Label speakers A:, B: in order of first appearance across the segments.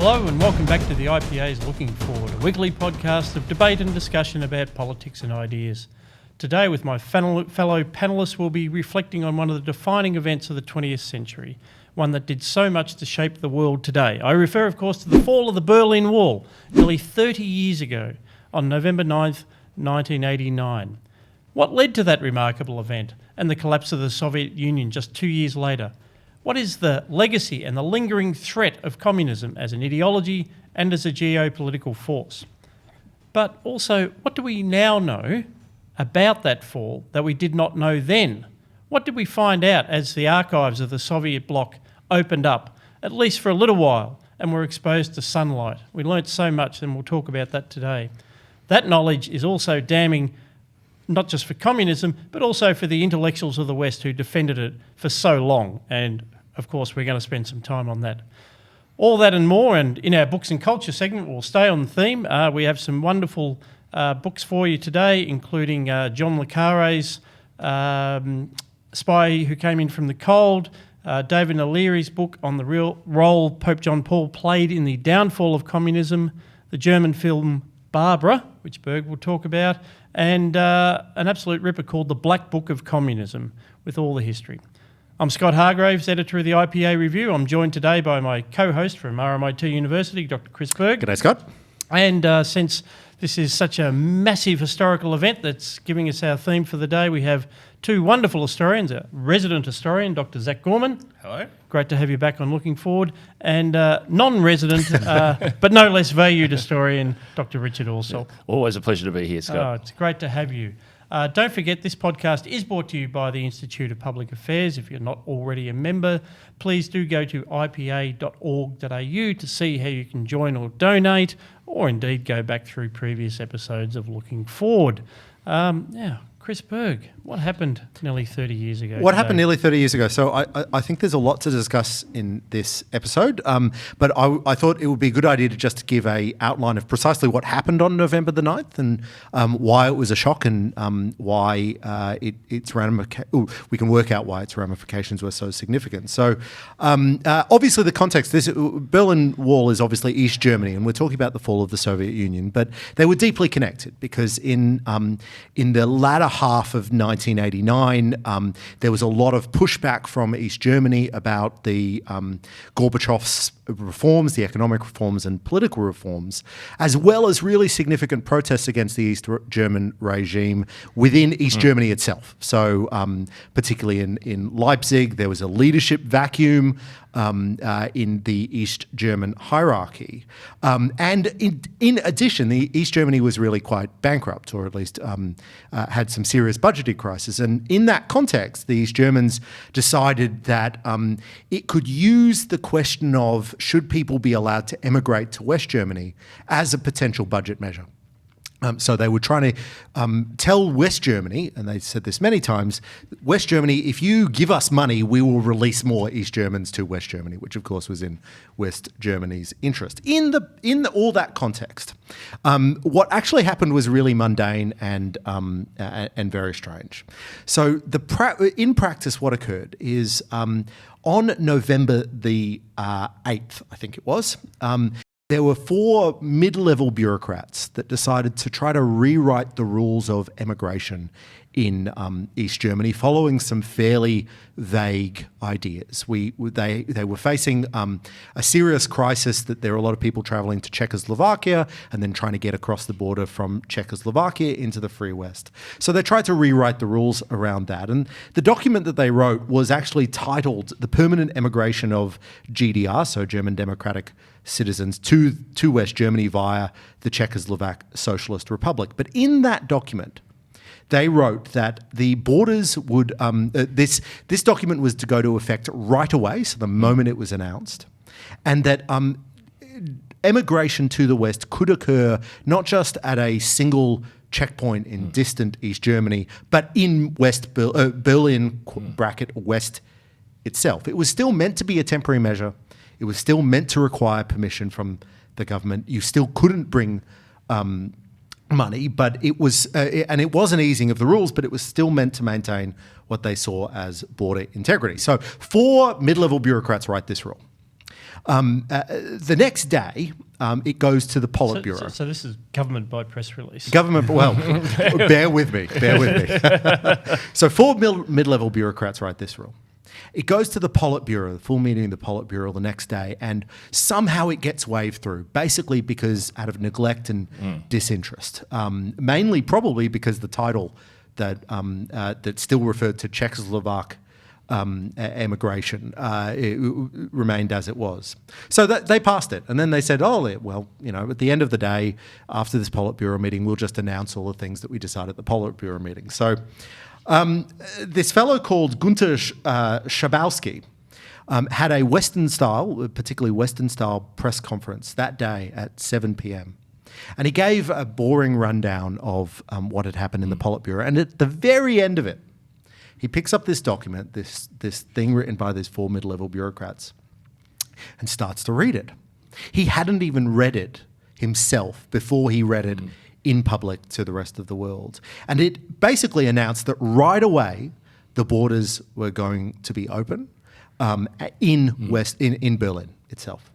A: Hello and welcome back to the IPA's Looking Forward, a weekly podcast of debate and discussion about politics and ideas. Today with my fellow panellists we'll be reflecting on one of the defining events of the 20th century, one that did so much to shape the world today. I refer of course to the fall of the Berlin Wall nearly 30 years ago on November 9th, 1989. What led to that remarkable event and the collapse of the Soviet Union just 2 years later? What is the legacy and the lingering threat of communism as an ideology and as a geopolitical force? But also, what do we now know about that fall that we did not know then? What did we find out as the archives of the Soviet bloc opened up, at least for a little while, and were exposed to sunlight? We learnt so much, and we'll talk about that today. That knowledge is also damning, not just for communism, but also for the intellectuals of the West who defended it for so long. And of course, we're going to spend some time on that. All that and more, and in our books and culture segment, we'll stay on the theme. We have some wonderful books for you today, including John Le Carre's Spy Who Came In From the Cold, David O'Leary's book on the real role Pope John Paul played in the downfall of communism, the German film Barbara, which Berg will talk about, and an absolute ripper called The Black Book of Communism, with all the history. I'm Scott Hargreaves, editor of the IPA Review. I'm joined today by my co-host from RMIT University, Dr. Chris Berg.
B: G'day, Scott.
A: And since this is such a massive historical event that's giving us our theme for the day, we have two wonderful historians, a resident historian, Dr. Zach Gorman.
C: Hello.
A: Great to have you back on Looking Forward. And non-resident, but no less valued historian, Dr. Richard Allsop.
C: Always a pleasure to be here, Scott.
A: Oh, it's great to have you. Don't forget, this podcast is brought to you by the Institute of Public Affairs. If you're not already a member, please do go to ipa.org.au to see how you can join or donate, or indeed go back through previous episodes of Looking Forward. Now, Chris Berg, what happened nearly 30 years ago?
B: What happened nearly 30 years ago? So I think there's a lot to discuss in this episode, but I thought it would be a good idea to just give a outline of precisely what happened on November the 9th and why it was a shock and why we can work out why its ramifications were so significant. So obviously the context, this Berlin Wall is obviously East Germany, and we're talking about the fall of the Soviet Union, but they were deeply connected because in the latter half of 1989, there was a lot of pushback from East Germany about the Gorbachev's reforms, the economic reforms and political reforms, as well as really significant protests against the East German regime within East Germany itself. So particularly in Leipzig, there was a leadership vacuum in the East German hierarchy. And in addition, the East Germany was really quite bankrupt, or at least had some serious budgetary crisis. And in that context, the East Germans decided that it could use the question of should people be allowed to emigrate to West Germany as a potential budget measure. So they were trying to tell West Germany, and they said this many times, West Germany, if you give us money, we will release more East Germans to West Germany, which of course was in West Germany's interest. In all that context, what actually happened was really mundane and very strange. So in practice, what occurred is on November the 8th, I think it was, there were 4 mid-level bureaucrats that decided to try to rewrite the rules of emigration in East Germany, following some fairly vague ideas. They were facing a serious crisis that there were a lot of people travelling to Czechoslovakia and then trying to get across the border from Czechoslovakia into the Free West. So they tried to rewrite the rules around that. And the document that they wrote was actually titled The Permanent Emigration of GDR, so German Democratic Citizens, to West Germany via the Czechoslovak Socialist Republic. But in that document, they wrote that the borders would, this document was to go to effect right away, so the moment it was announced, and that emigration to the West could occur not just at a single checkpoint in distant East Germany, but in Berlin West itself. It was still meant to be a temporary measure. It was still meant to require permission from the government. You still couldn't bring money, but it was, and it was an easing of the rules, but it was still meant to maintain what they saw as border integrity. So 4 mid-level bureaucrats write this rule. The next day, it goes to the Politburo.
A: So this is government by press release.
B: Government, well, bear with me. So 4 mid-level bureaucrats write this rule. It goes to the Politburo, the full meeting of the Politburo the next day, and somehow it gets waved through, basically because out of neglect and disinterest. Mainly probably because the title that still referred to Czechoslovak emigration it remained as it was. So they passed it, and then they said, well, at the end of the day, after this Politburo meeting, we'll just announce all the things that we decided at the Politburo meeting. So this fellow called Gunter Schabowski had a particularly Western-style press conference that day at 7 p.m. And he gave a boring rundown of what had happened in the Politburo. And at the very end of it, he picks up this document, this thing written by these 4 mid-level bureaucrats, and starts to read it. He hadn't even read it himself before he read it in public to the rest of the world. And it basically announced that right away the borders were going to be open in Berlin itself.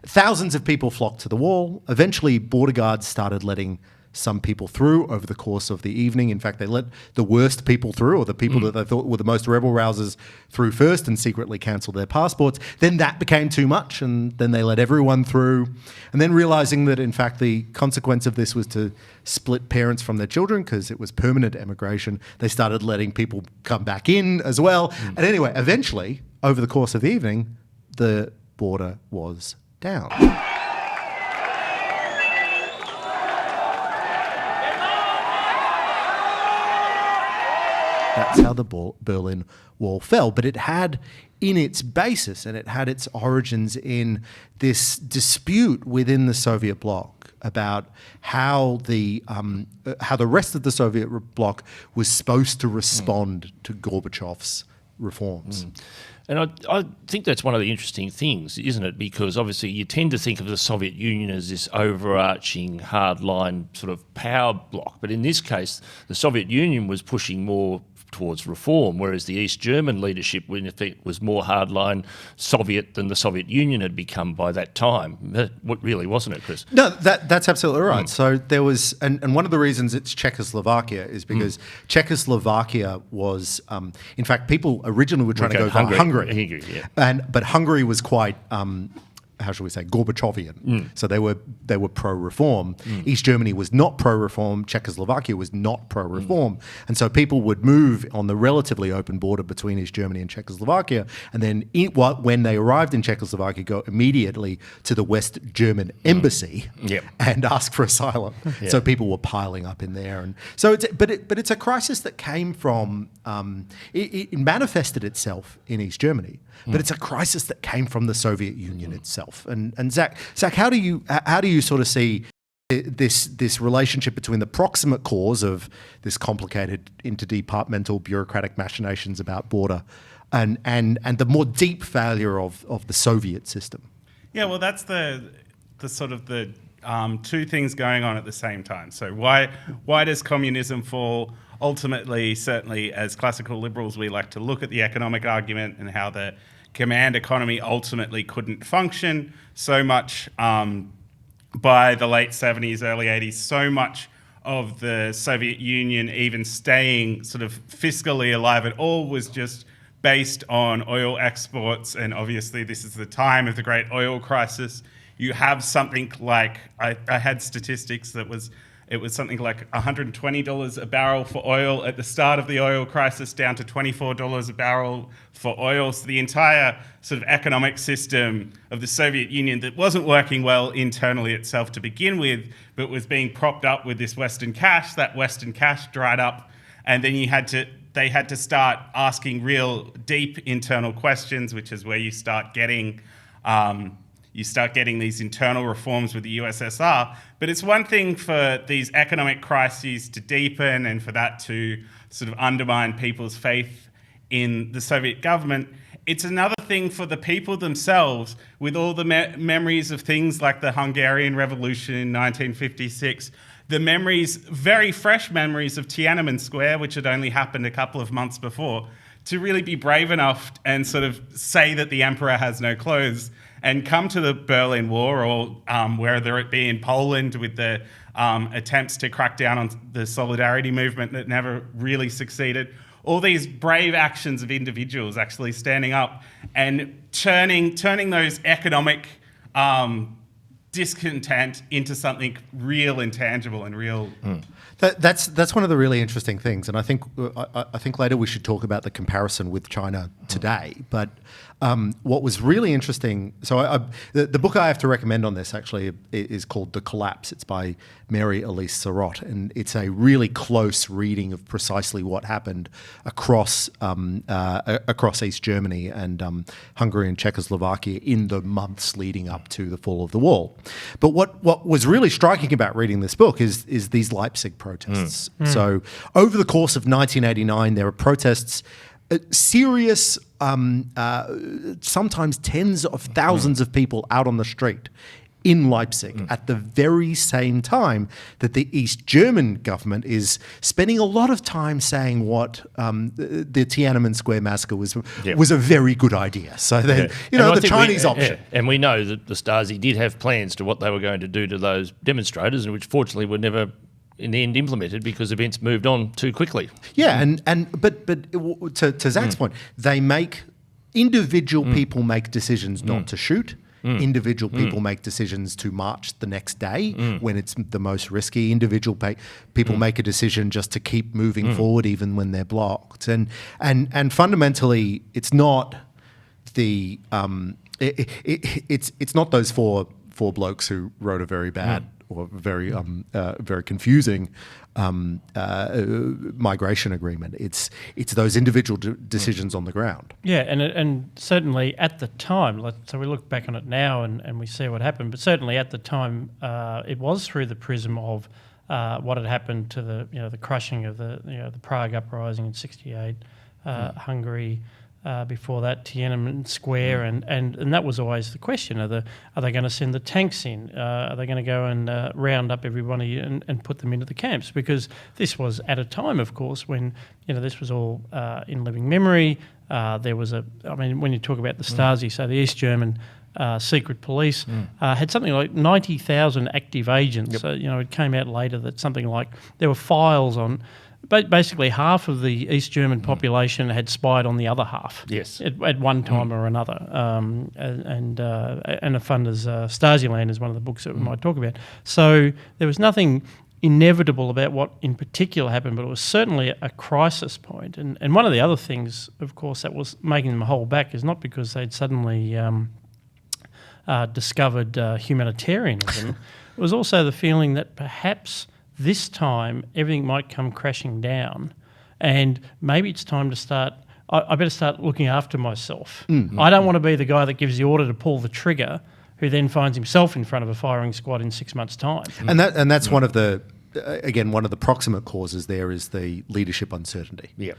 B: Thousands of people flocked to the wall. Eventually, border guards started letting some people through over the course of the evening. In fact, they let the worst people through, or the people that they thought were the most rebel-rousers, through first and secretly cancelled their passports. Then that became too much, and then they let everyone through. And then realising that, in fact, the consequence of this was to split parents from their children because it was permanent emigration, they started letting people come back in as well. And anyway, eventually, over the course of the evening, the border was down. That's how the Berlin Wall fell. But it had in its basis, and it had its origins in this dispute within the Soviet bloc about how the rest of the Soviet bloc was supposed to respond to Gorbachev's reforms.
C: And I think that's one of the interesting things, isn't it? Because obviously you tend to think of the Soviet Union as this overarching hardline sort of power bloc. But in this case, the Soviet Union was pushing more towards reform, whereas the East German leadership, in effect, was more hardline Soviet than the Soviet Union had become by that time. What really, wasn't it, Chris?
B: No, that's absolutely right. So there was, and one of the reasons it's Czechoslovakia is because Czechoslovakia was, in fact, people originally were trying to go for Hungary, but Hungary was quite, how shall we say, Gorbachevian. So they were pro-reform. East Germany was not pro-reform. Czechoslovakia was not pro-reform. And so people would move on the relatively open border between East Germany and Czechoslovakia, and then when they arrived in Czechoslovakia, go immediately to the West German embassy and ask for asylum. So people were piling up in there. And so it's a crisis that came from, it manifested itself in East Germany, but it's a crisis that came from the Soviet Union itself. And Zach, how do you sort of see this relationship between the proximate cause of this complicated interdepartmental bureaucratic machinations about border and the more deep failure of the Soviet system?
D: Yeah, well, that's the sort of the two things going on at the same time. So why does communism fall? Ultimately, certainly as classical liberals, we like to look at the economic argument and how the command economy ultimately couldn't function so much by the late 70s, early 80s. So much of the Soviet Union even staying sort of fiscally alive at all was just based on oil exports. And obviously this is the time of the great oil crisis. You have something like, I had statistics that it was something like $120 a barrel for oil at the start of the oil crisis, down to $24 a barrel for oil. So the entire sort of economic system of the Soviet Union that wasn't working well internally itself to begin with, but was being propped up with this Western cash. That Western cash dried up, and then they had to start asking real deep internal questions, which is where you start getting these internal reforms with the USSR. But it's one thing for these economic crises to deepen and for that to sort of undermine people's faith in the Soviet government. It's another thing for the people themselves, with all the memories of things like the Hungarian Revolution in 1956, the memories, very fresh memories of Tiananmen Square, which had only happened a couple of months before, to really be brave enough and sort of say that the emperor has no clothes and come to the Berlin War, or whether it be in Poland with the attempts to crack down on the solidarity movement that never really succeeded. All these brave actions of individuals actually standing up and turning those economic discontent into something real and tangible and real.
B: That's one of the really interesting things, and I think later we should talk about the comparison with China today. But what was really interesting, so the book I have to recommend on this actually is called The Collapse. It's by Mary Elise Sarot, and it's a really close reading of precisely what happened across East Germany and Hungary and Czechoslovakia in the months leading up to the fall of the wall. But what was really striking about reading this book is these Leipzig protests. So over the course of 1989, there were protests, serious, sometimes tens of thousands of people out on the street in Leipzig at the very same time that the East German government is spending a lot of time saying what the Tiananmen Square massacre was a very good idea. So then, the Chinese option.
C: And we know that the Stasi did have plans to what they were going to do to those demonstrators, and which fortunately were never in the end implemented because events moved on too quickly.
B: Yeah, but to Zach's point, they make individual people make decisions not to shoot. Individual people make decisions to march the next day when it's the most risky. Individual people make a decision just to keep moving forward even when they're blocked. And fundamentally, it's not the it's not those four blokes who wrote a very bad or very confusing migration agreement. It's those individual decisions on the ground.
A: Yeah, and certainly at the time, so we look back on it now and we see what happened, but certainly at the time it was through the prism of what had happened to the crushing of the Prague uprising in '68, Hungary. Before that, Tiananmen Square, and that was always the question: are they going to send the tanks in? Are they going to go and round up everybody and put them into the camps? Because this was at a time, of course, when this was all in living memory. There was when you talk about the Stasi, so the East German secret police had something like 90,000 active agents. Yep. So it came out later that something like there were files on. But basically, half of the East German population had spied on the other half.
C: Yes,
A: at one time or another. Anna Funder's Stasi-Land is one of the books that we might talk about. So there was nothing inevitable about what in particular happened, but it was certainly a crisis point. And one of the other things, of course, that was making them hold back is not because they'd suddenly discovered humanitarianism. It was also the feeling that perhaps this time everything might come crashing down, and maybe it's time to start. I better start looking after myself. I don't want to be the guy that gives the order to pull the trigger, who then finds himself in front of a firing squad in 6 months' time.
B: And that's one of the one of the proximate causes there is the leadership uncertainty.
C: Yeah.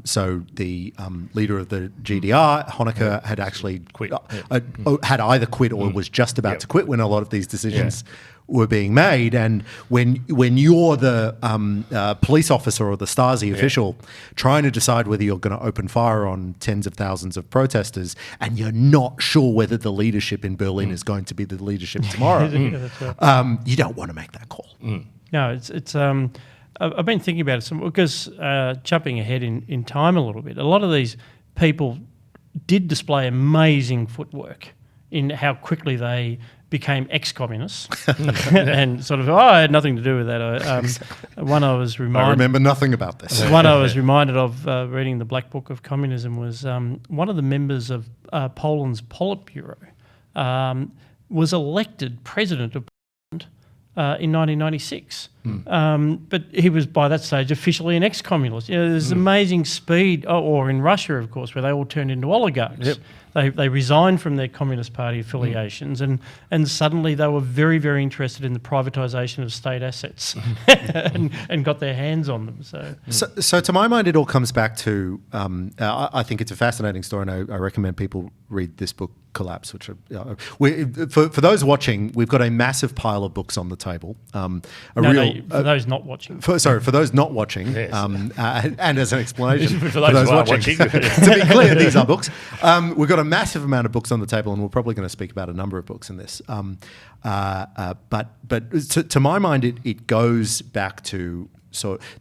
B: So the leader of the GDR, Honecker, had actually
C: quit.
B: Had either quit or was just about to quit when a lot of these decisions were being made. And when you're the police officer or the Stasi official trying to decide whether you're going to open fire on tens of thousands of protesters and you're not sure whether the leadership in Berlin is going to be the leadership tomorrow, you don't want to make that call.
A: No, it's. I've been thinking about it because jumping ahead in time a little bit, a lot of these people did display amazing footwork in how quickly they became ex-communists and sort of, I had nothing to do with that. I
B: remember nothing about this.
A: One I was reminded of reading the Black Book of Communism was one of the members of Poland's Politburo was elected president of Poland in 1996. But he was, by that stage, officially an ex-communist. There's amazing speed, or in Russia, of course, where they all turned into oligarchs. They resigned from their Communist Party affiliations, and suddenly they were very, very interested in the privatisation of state assets, and got their hands on them.
B: So to my mind, it all comes back to I think it's a fascinating story, and I recommend people read this book, Collapse, which for those watching, we've got a massive pile of books on the table.
A: For those not watching.
B: For those not watching,
C: yes.
B: And as an explanation
C: for those watching.
B: to be clear, these are books. We've got a massive amount of books on the table, and we're probably going to speak about a number of books in this. But to my mind, it goes back to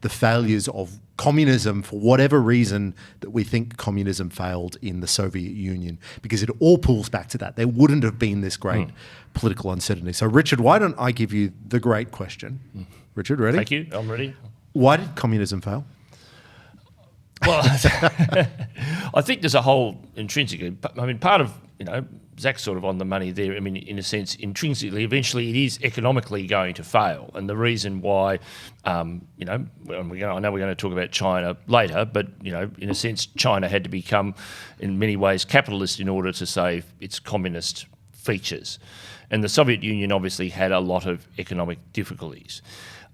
B: the failures of communism, for whatever reason that we think communism failed in the Soviet Union, because it all pulls back to that. There wouldn't have been this great political uncertainty. So, Richard, why don't I give you the great question? Richard, ready?
C: Thank you. I'm ready.
B: Why did communism fail?
C: Well, I think there's a whole intrinsically. Part of Zach's sort of on the money there. In a sense, intrinsically, eventually, it is economically going to fail, and the reason why, I know we're going to talk about China later, but in a sense, China had to become, in many ways, capitalist in order to save its communist features, and the Soviet Union obviously had a lot of economic difficulties.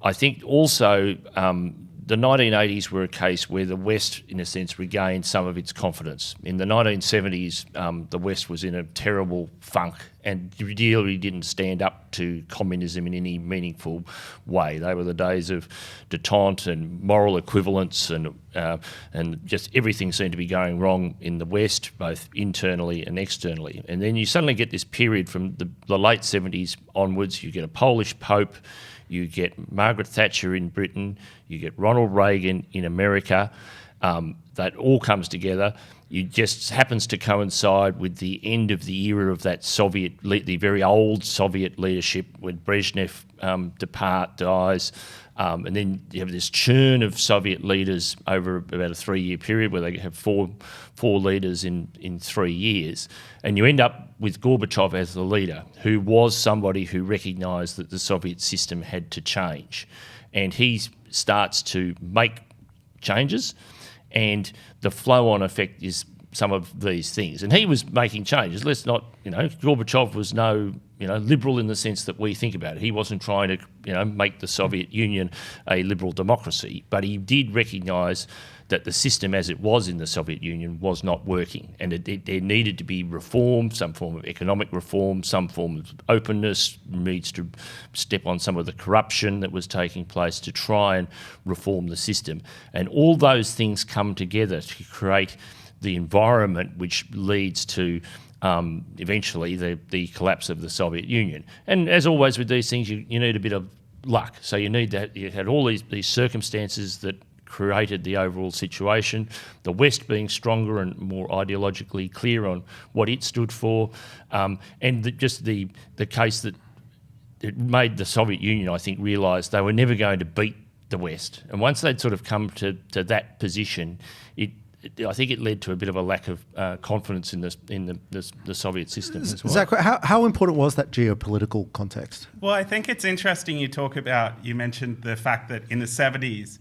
C: I think also. The 1980s were a case where the West, in a sense, regained some of its confidence. In the 1970s, the West was in a terrible funk and really didn't stand up to communism in any meaningful way. They were the days of détente and moral equivalence, and just everything seemed to be going wrong in the West, both internally and externally. And then you suddenly get this period from the late 70s onwards. You get a Polish Pope. You get Margaret Thatcher in Britain, you get Ronald Reagan in America. That all comes together. It just happens to coincide with the end of the era of that the very old Soviet leadership, when Brezhnev dies. And then you have this churn of Soviet leaders over about a 3-year period where they have four leaders in 3 years. And you end up with Gorbachev as the leader, who was somebody who recognised that the Soviet system had to change. And he starts to make changes, and the flow-on effect is some of these things. And he was making changes. Let's not, Gorbachev was no, liberal in the sense that we think about it. He wasn't trying to, make the Soviet Union a liberal democracy, but he did recognise that the system as it was in the Soviet Union was not working, and there needed to be reform, some form of economic reform, some form of openness, needs to step on some of the corruption that was taking place to try and reform the system. And all those things come together to create the environment which leads to eventually the collapse of the Soviet Union. And as always with these things, you need a bit of luck. So you had all these circumstances that created the overall situation, the West being stronger and more ideologically clear on what it stood for, and the case that it made the Soviet Union, I think, realise they were never going to beat the West. And once they'd sort of come to that position, I think it led to a bit of a lack of confidence in the Soviet system as well.
B: Zach, how important was that geopolitical context?
D: Well, I think it's interesting you mentioned the fact that in the 70s,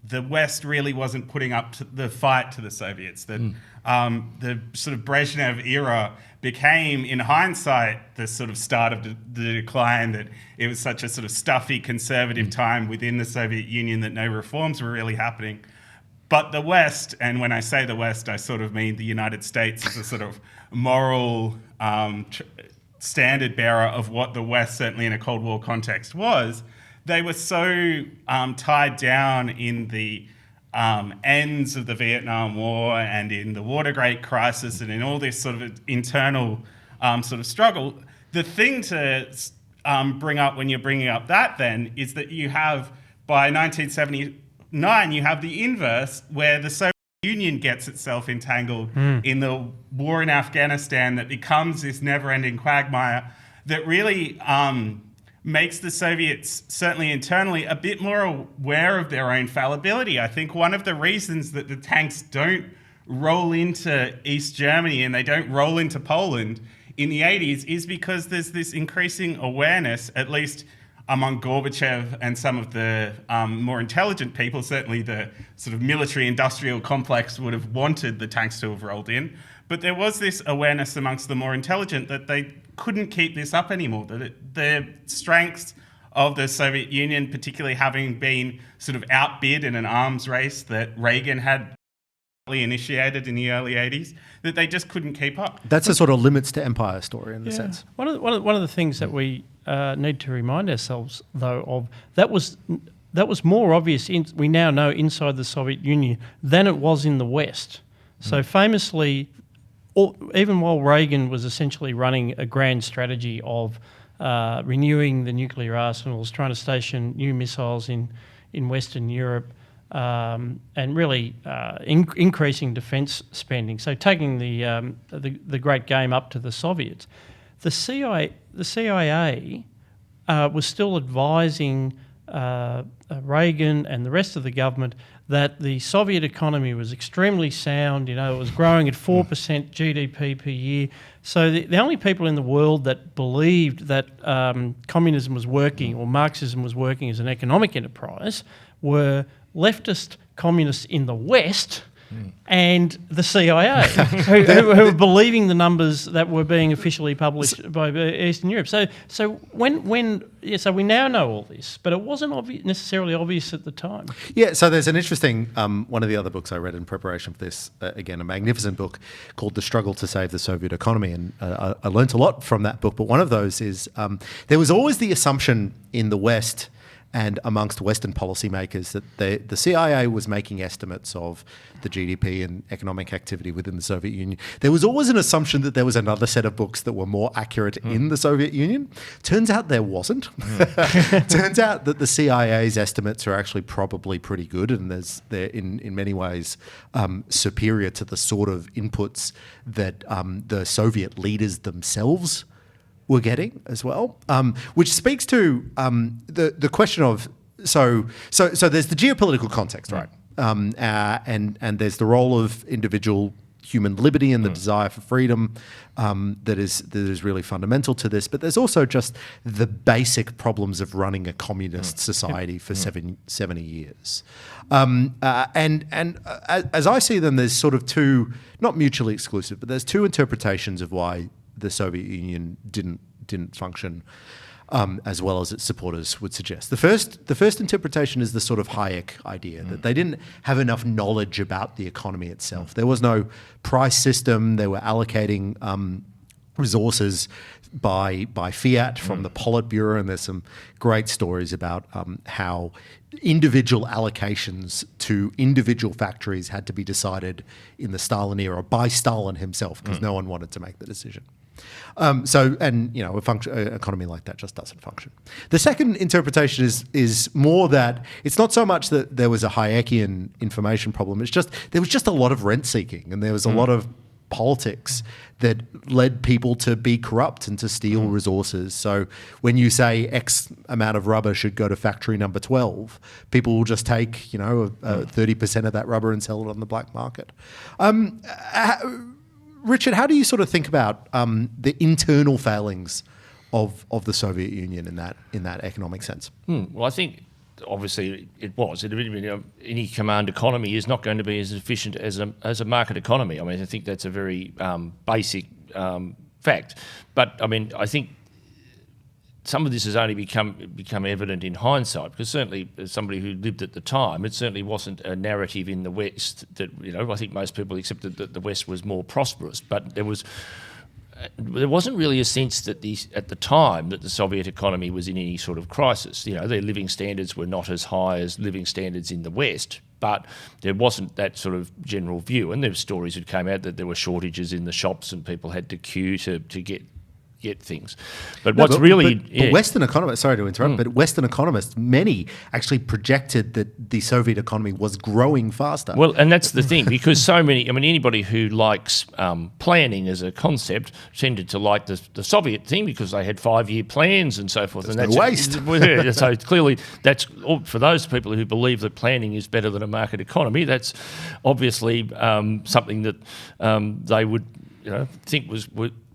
D: the West really wasn't putting up to the fight to the Soviets. That the sort of Brezhnev era became, in hindsight, the sort of start of the decline, that it was such a sort of stuffy conservative time within the Soviet Union that no reforms were really happening. But the West, and when I say the West, I sort of mean the United States as a sort of moral standard bearer of what the West, certainly in a Cold War context, was. They were so tied down in the ends of the Vietnam War and in the Watergate crisis and in all this sort of internal sort of struggle. The thing to bring up when you're bringing up that then is that you have, by 1979, you have the inverse, where the Soviet Union gets itself entangled in the war in Afghanistan that becomes this never-ending quagmire that really makes the Soviets, certainly internally, a bit more aware of their own fallibility. I think one of the reasons that the tanks don't roll into East Germany and they don't roll into Poland in the 80s is because there's this increasing awareness, at least among Gorbachev and some of the more intelligent people. Certainly the sort of military-industrial complex would have wanted the tanks to have rolled in. But there was this awareness amongst the more intelligent that they couldn't keep this up anymore, that the strengths of the Soviet Union, particularly having been sort of outbid in an arms race that Reagan had initiated in the early 80s, that they just couldn't keep up.
B: That's a sort of limits to empire story in a sense.
A: One of the things that we need to remind ourselves, though, of that was more obvious, we now know, inside the Soviet Union than it was in the West. So famously, even while Reagan was essentially running a grand strategy of renewing the nuclear arsenals, trying to station new missiles in Western Europe, and really increasing defence spending, so taking the great game up to the Soviets, the CIA was still advising Reagan and the rest of the government that the Soviet economy was extremely sound. It was growing at 4% GDP per year. So the only people in the world that believed that communism was working or Marxism was working as an economic enterprise were leftist communists in the West and the CIA, who were believing the numbers that were being officially published by Eastern Europe. So we now know all this, but it wasn't necessarily obvious at the time.
B: Yeah, so there's an interesting, one of the other books I read in preparation for this, again, a magnificent book called The Struggle to Save the Soviet Economy, and I learnt a lot from that book, but one of those is there was always the assumption in the West and amongst Western policymakers that the CIA was making estimates of the GDP and economic activity within the Soviet Union. There was always an assumption that there was another set of books that were more accurate in the Soviet Union. Turns out there wasn't. Turns out that the CIA's estimates are actually probably pretty good, and they're in many ways superior to the sort of inputs that the Soviet leaders themselves were getting as well, which speaks to the question of so there's the geopolitical context, right? And there's the role of individual human liberty and the desire for freedom that is really fundamental to this. But there's also just the basic problems of running a communist society for 70 years. And as I see them, there's sort of two, not mutually exclusive, but there's two interpretations of why the Soviet Union didn't function as well as its supporters would suggest. The first interpretation is the sort of Hayek idea that they didn't have enough knowledge about the economy itself. There was no price system. They were allocating resources by fiat from the Politburo, and there's some great stories about how individual allocations to individual factories had to be decided in the Stalin era by Stalin himself, because no one wanted to make the decision. An economy like that just doesn't function. The second interpretation is more that it's not so much that there was a Hayekian information problem. It's just there was just a lot of rent seeking, and there was a lot of politics that led people to be corrupt and to steal resources. So when you say X amount of rubber should go to factory number 12, people will just take 30% of that rubber and sell it on the black market. Richard, how do you sort of think about the internal failings of the Soviet Union in that economic sense?
C: Well, I think obviously it was. Any command economy is not going to be as efficient as a market economy. I mean, I think that's a very basic fact. But I mean, I think some of this has only become evident in hindsight, because certainly as somebody who lived at the time, it certainly wasn't a narrative in the West that, I think most people accepted that the West was more prosperous, but there wasn't really a sense that at the time that the Soviet economy was in any sort of crisis. Their living standards were not as high as living standards in the West, but there wasn't that sort of general view. And there were stories that came out that there were shortages in the shops and people had to queue to get things. But
B: Western economists, sorry to interrupt, but Western economists, many actually projected that the Soviet economy was growing faster.
C: Well, and that's the thing, because anybody who likes planning as a concept tended to like the Soviet thing, because they had 5-year plans and so forth.
B: That's waste.
C: So clearly, that's for those people who believe that planning is better than a market economy. That's obviously something that they would think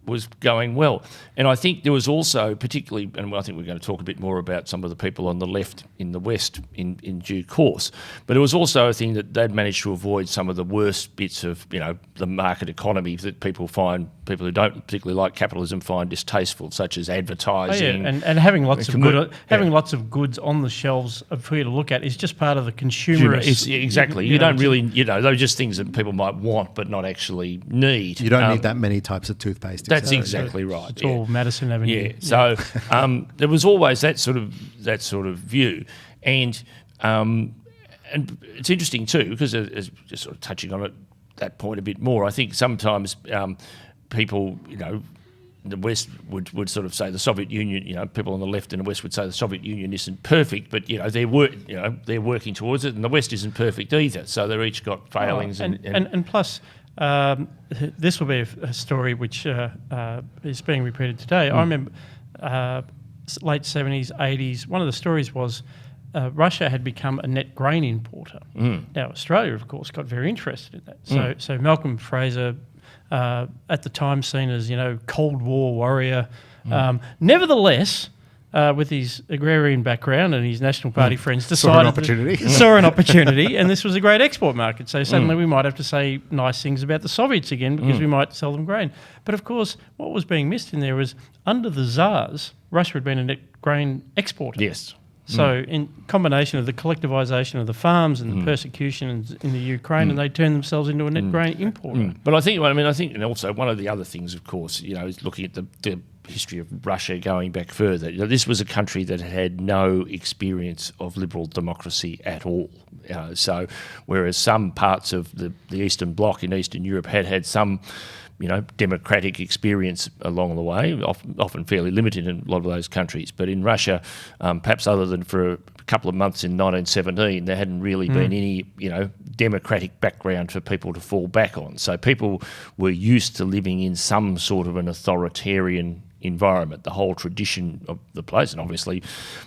C: was going well. And I think there was also particularly, and I think we're going to talk a bit more about some of the people on the left in the West in due course, but it was also a thing that they'd managed to avoid some of the worst bits of, the market economy that people who don't particularly like capitalism find distasteful, such as advertising.
A: And having lots lots of goods on the shelves for you to look at is just part of the consumerist.
C: Exactly. You don't really, they're just things that people might want but not actually need.
B: You don't need that many types of toothpaste.
C: That's exactly right.
A: It's all Madison Avenue.
C: Yeah. So there was always that sort of view, and it's interesting too because just sort of touching on it that point a bit more. I think sometimes people, the West would sort of say the Soviet Union, people on the left in the West would say the Soviet Union isn't perfect, but they're working towards it, and the West isn't perfect either. So they're each got failings,
A: and plus. This will be a story which is being repeated today. I remember late 70s, 80s, one of the stories was Russia had become a net grain importer. Now, Australia, of course, got very interested in that. So Malcolm Fraser, at the time seen as, Cold War warrior, nevertheless... with his agrarian background and his National Party friends, decided saw an opportunity, and this was a great export market. So suddenly we might have to say nice things about the Soviets again because we might sell them grain. But of course, what was being missed in there was under the Tsars, Russia had been a net grain exporter.
C: Yes.
A: So in combination of the collectivisation of the farms and the persecution in the Ukraine, and they turned themselves into a net grain importer.
C: But I think, and also one of the other things, of course, is looking at the history of Russia going back further. This was a country that had no experience of liberal democracy at all. So whereas some parts of the Eastern Bloc in Eastern Europe had some democratic experience along the way, often fairly limited in a lot of those countries. But in Russia, perhaps other than for a couple of months in 1917, there hadn't really been any, democratic background for people to fall back on. So people were used to living in some sort of an authoritarian environment, the whole tradition of the place. And obviously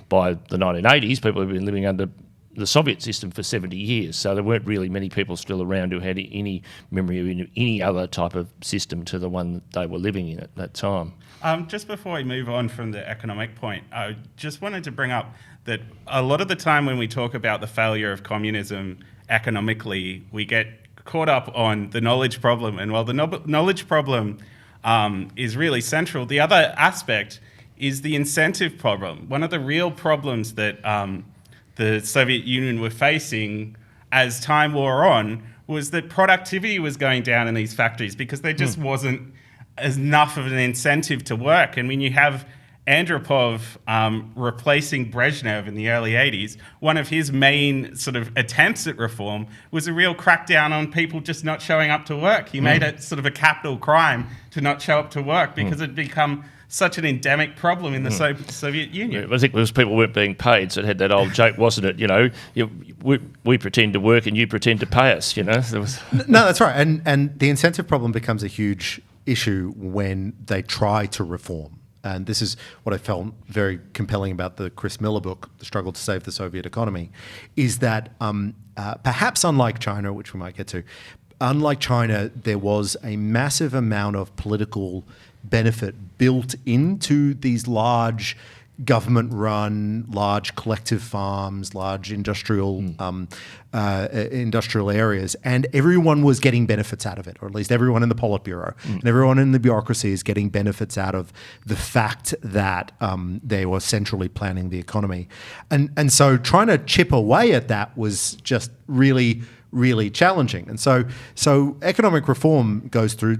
C: by the 1980s, people have been living under the Soviet system for 70 years, so there weren't really many people still around who had any memory of any other type of system to the one that they were living in at that time.
D: Just before we move on from the economic point, I just wanted to bring up that a lot of the time when we talk about the failure of communism economically, we get caught up on the knowledge problem, and while the knowledge problem is really central, the other aspect is the incentive problem. One of the real problems that the Soviet Union were facing as time wore on was that productivity was going down in these factories because there just wasn't enough of an incentive to work. And when you have Andropov replacing Brezhnev in the early 80s, one of his main sort of attempts at reform was a real crackdown on people just not showing up to work. He made it sort of a capital crime to not show up to work because it had become such an endemic problem in the Soviet Union.
C: Yeah, I think it was people weren't being paid, so it had that old joke, wasn't it? We pretend to work and you pretend to pay us, No,
B: that's right. And the incentive problem becomes a huge issue when they try to reform. And this is what I found very compelling about the Chris Miller book, The Struggle to Save the Soviet Economy, is that perhaps unlike China, which we might get to, unlike China, there was a massive amount of political benefit built into these large government-run, large collective farms, large industrial areas, and everyone was getting benefits out of it, or at least everyone in the Politburo and everyone in the bureaucracy is getting benefits out of the fact that they were centrally planning the economy. And so trying to chip away at that was just really, really challenging. And so economic reform goes through,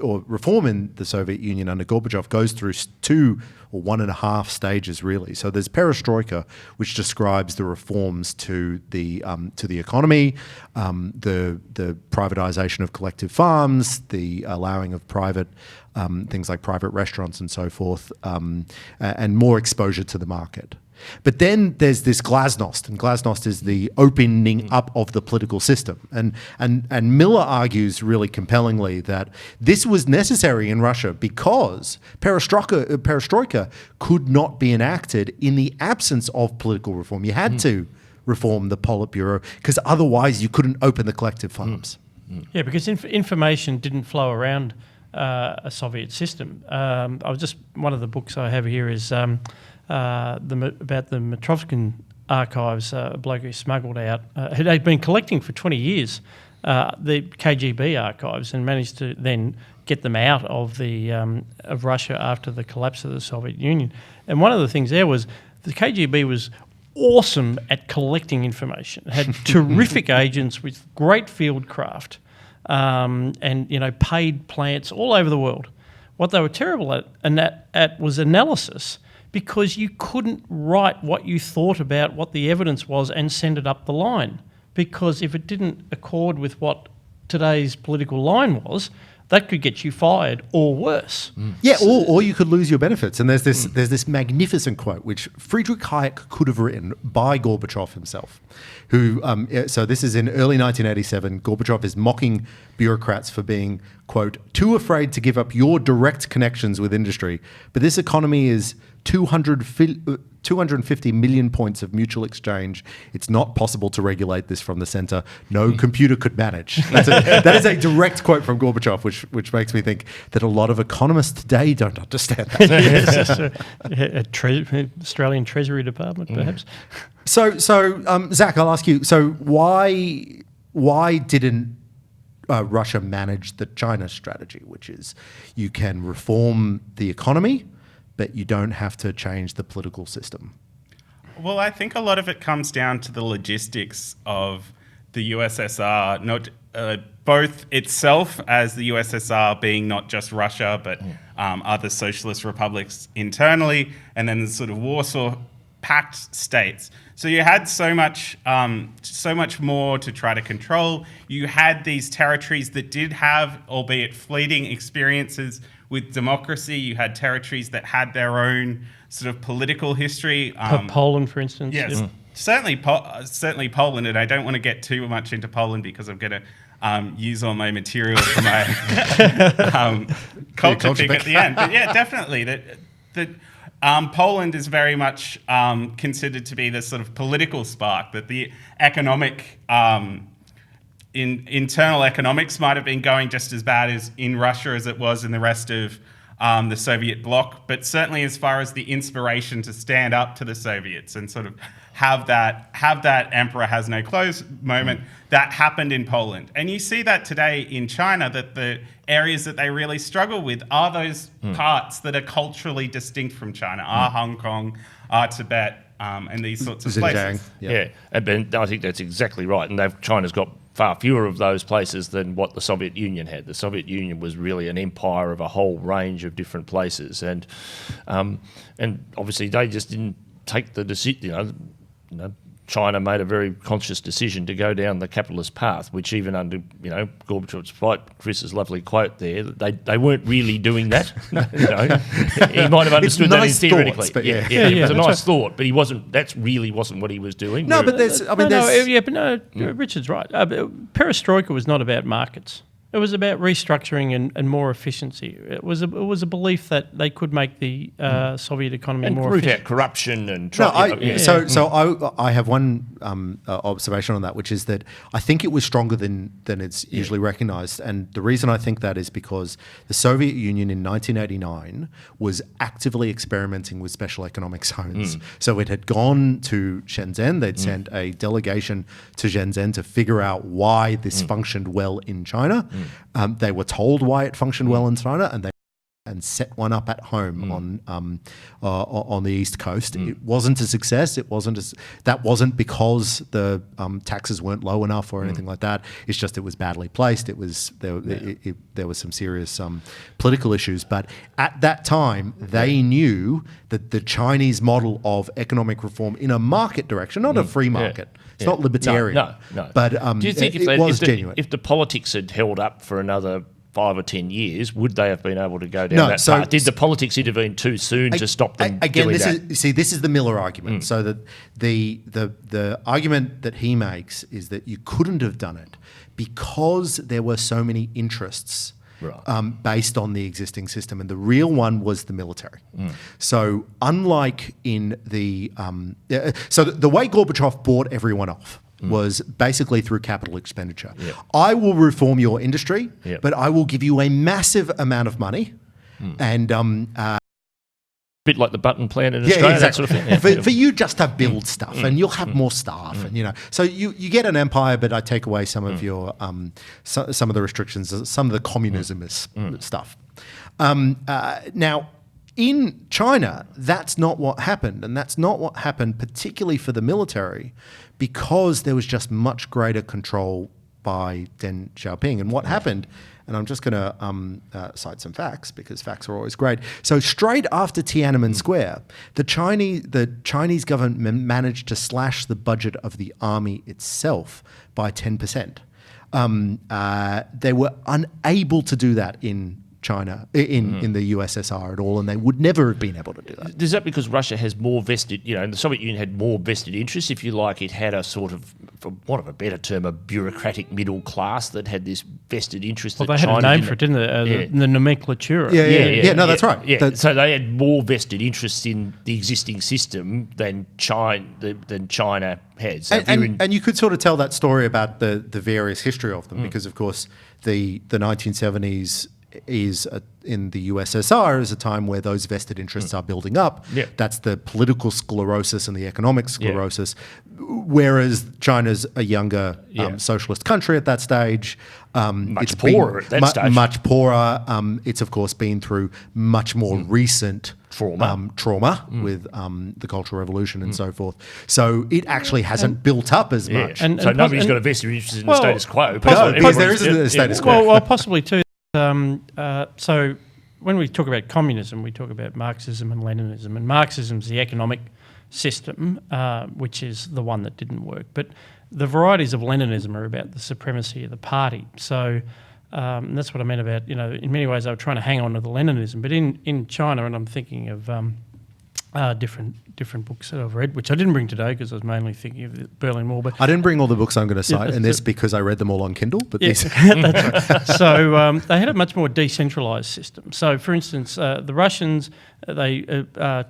B: or reform in the Soviet Union under Gorbachev goes through 2 or 1.5 stages, really. So there's perestroika, which describes the reforms to the economy, the privatization of collective farms, the allowing of private things like private restaurants and so forth, and more exposure to the market. But then there's this glasnost, and glasnost is the opening up of the political system. And Miller argues really compellingly that this was necessary in Russia because perestroika could not be enacted in the absence of political reform. You had to reform the Politburo because otherwise you couldn't open the collective farms.
A: Yeah, because information didn't flow around a Soviet system. One of the books I have here is about the Metrovskin archives, a bloke who smuggled out, had been collecting for 20 years the KGB archives and managed to then get them out of of Russia after the collapse of the Soviet Union. And one of the things there was the KGB was awesome at collecting information. It had terrific agents with great field craft, and paid plants all over the world. What they were terrible at was analysis, because you couldn't write what you thought about what the evidence was and send it up the line, because if it didn't accord with what today's political line was, that could get you fired or worse.
B: Yeah, or you could lose your benefits. And there's this magnificent quote which Friedrich Hayek could have written by Gorbachev himself, who, so this is in early 1987, Gorbachev is mocking bureaucrats for being, quote, too afraid to give up your direct connections with industry, but this economy is 250 million points of mutual exchange. It's not possible to regulate this from the centre. No computer could manage. That is a direct quote from Gorbachev, which makes me think that a lot of economists today don't understand that.
A: Australian Treasury Department, perhaps.
B: So, Zach, I'll ask you. So, why didn't Russia manage the China strategy, which is you can reform the economy, but you don't have to change the political system?
D: Well, I think a lot of it comes down to the logistics of the USSR, not both itself as the USSR being not just Russia, but other socialist republics internally, and then the sort of Warsaw Pact states. So you had so much more to try to control. You had these territories that did have, albeit fleeting, experiences with democracy. You had territories that had their own sort of political history.
A: Poland, for instance.
D: Yes, certainly Poland, and I don't want to get too much into Poland because I'm going to use all my material for my culture pick at the end. But yeah, definitely that Poland is very much considered to be the sort of political spark, that the economic internal economics might have been going just as bad as in Russia as it was in the rest of the Soviet bloc, but certainly as far as the inspiration to stand up to the Soviets and sort of have that emperor has no clothes moment, that happened in Poland. And you see that today in China, that the areas that they really struggle with are those parts that are culturally distinct from China, are Hong Kong, are Tibet, and these sorts of places.
C: Yeah, and I think that's exactly right. And China's got far fewer of those places than what the Soviet Union had. The Soviet Union was really an empire of a whole range of different places, and obviously they just didn't take the decision. China made a very conscious decision to go down the capitalist path, which even under Gorbachev's fight, Chris's lovely quote there, they weren't really doing that. He might have understood that theoretically.
B: Thoughts,
C: it was a nice thought, but that really wasn't what he was doing.
B: No, but
A: Richard's right. Perestroika was not about markets. It was about restructuring and more efficiency. It was a belief that they could make the Soviet economy
C: and
A: more
C: root
A: efficient.
C: out corruption and
B: I have one observation on that, which is that I think it was stronger than it's usually recognised, and the reason I think that is because the Soviet Union in 1989 was actively experimenting with special economic zones. So it had gone to Shenzhen. They'd sent a delegation to Shenzhen to figure out why this functioned well in China. They were told why it functioned well in China, and set one up at home on the East Coast. It wasn't a success. That wasn't because the taxes weren't low enough or anything like that. It's just it was badly placed. There was some serious political issues. But at that time, they knew that the Chinese model of economic reform in a market direction, not a free market. It's not libertarian.
C: No.
B: But
C: do you think
B: it was genuine.
C: If the politics had held up for another 5 or 10 years, would they have been able to go down that path? Did the politics intervene too soon to stop them doing that?
B: This is the Miller argument. So that the argument that he makes is that you couldn't have done it because there were so many interests based on the existing system, and the real one was the military. So unlike in the the way Gorbachev bought everyone off was basically through capital expenditure.
C: Yep.
B: I will reform your industry,
C: Yep.
B: but I will give you a massive amount of money and
C: bit like the button plan in Australia, that sort of thing. Yeah.
B: For you just to build stuff, and you'll have more staff, and so you get an empire, but I take away some of your some of the restrictions, some of the communism stuff. Now, in China, that's not what happened, and that's not what happened particularly for the military, because there was just much greater control by Deng Xiaoping. And what happened? And I'm just going to cite some facts, because facts are always great. So straight after Tiananmen Square, the Chinese government managed to slash the budget of the army itself by 10%. They were unable to do that in China, in the USSR at all, and they would never have been able to do that.
C: Is that because Russia has more vested, and the Soviet Union had more vested interests, if you like? It had a sort of, for want of a better term, a bureaucratic middle class that had this vested interest.
A: Well,
C: that
A: they had
C: China
A: a name for it, didn't they? The nomenclatura.
B: No, that's right.
C: Yeah. So they had more vested interests in the existing system than China has. So
B: And you could sort of tell that story about the various history of them, because, of course, the 1970s is in the USSR is a time where those vested interests are building up.
C: Yeah.
B: That's the political sclerosis and the economic sclerosis, whereas China's a younger socialist country at that stage.
C: Much poorer at that stage.
B: Much poorer. It's, of course, been through much more recent trauma with the Cultural Revolution and so forth. So it actually hasn't built up as much.
C: And nobody's got a vested interest in the status quo.
B: Because there isn't a status quo.
A: Well, possibly too. So when we talk about communism, we talk about Marxism and Leninism. And Marxism's the economic system, which is the one that didn't work. But the varieties of Leninism are about the supremacy of the party. So that's what I meant about, in many ways they were trying to hang on to the Leninism. But in China, and I'm thinking of different books that I've read, which I didn't bring today because I was mainly thinking of the Berlin Wall. But
B: I didn't bring all the books I'm going to cite, and this because I read them all on Kindle. But
A: that's right. So they had a much more decentralised system. So, for instance, the Russians, they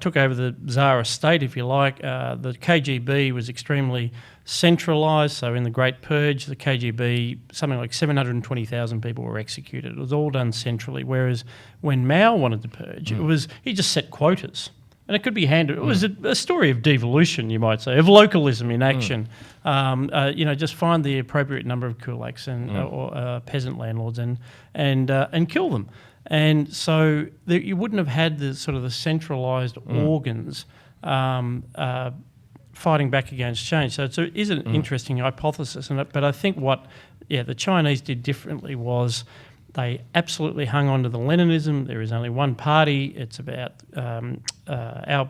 A: took over the Tsar state, if you like. The KGB was extremely centralised. So in the Great Purge, the KGB, something like 720,000 people were executed. It was all done centrally. Whereas when Mao wanted to purge, he just set quotas. And it could be handled. It was a story of devolution, you might say, of localism in action. Just find the appropriate number of kulaks or peasant landlords and kill them. And so you wouldn't have had the sort of the centralised organs fighting back against change. So it is an interesting hypothesis. But I think what the Chinese did differently was they absolutely hung on to the Leninism. There is only one party. It's about our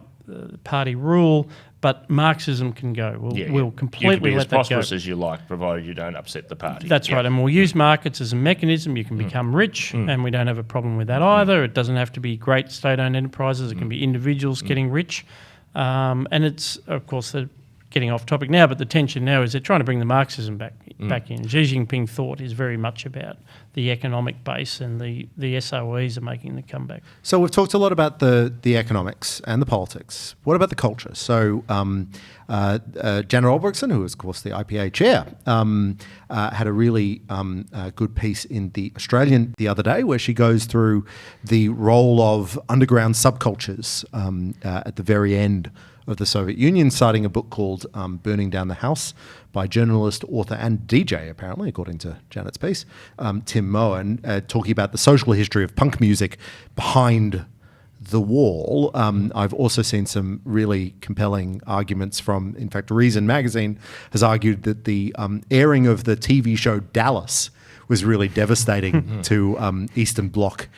A: party rule, but Marxism can go. We'll completely
C: you can be
A: let
C: as
A: that go.
C: prosperous as you like, provided you don't upset the party.
A: That's right, and we'll use markets as a mechanism. You can become rich, and we don't have a problem with that either. It doesn't have to be great state-owned enterprises. It can be individuals getting rich. And it's, of course, the getting off topic now, but the tension now is they're trying to bring the Marxism back in. Xi Jinping thought is very much about the economic base, and the SOEs are making the comeback.
B: So we've talked a lot about the economics and the politics. What about the culture? So Janet Albrechtsen, who is, of course, the IPA chair, had a really good piece in The Australian the other day where she goes through the role of underground subcultures at the very end of the Soviet Union, citing a book called Burning Down the House by journalist, author and DJ, apparently, according to Janet's piece, Tim Moen, talking about the social history of punk music behind the wall. I've also seen some really compelling arguments from, in fact, Reason magazine has argued that the airing of the TV show Dallas was really devastating to Eastern Bloc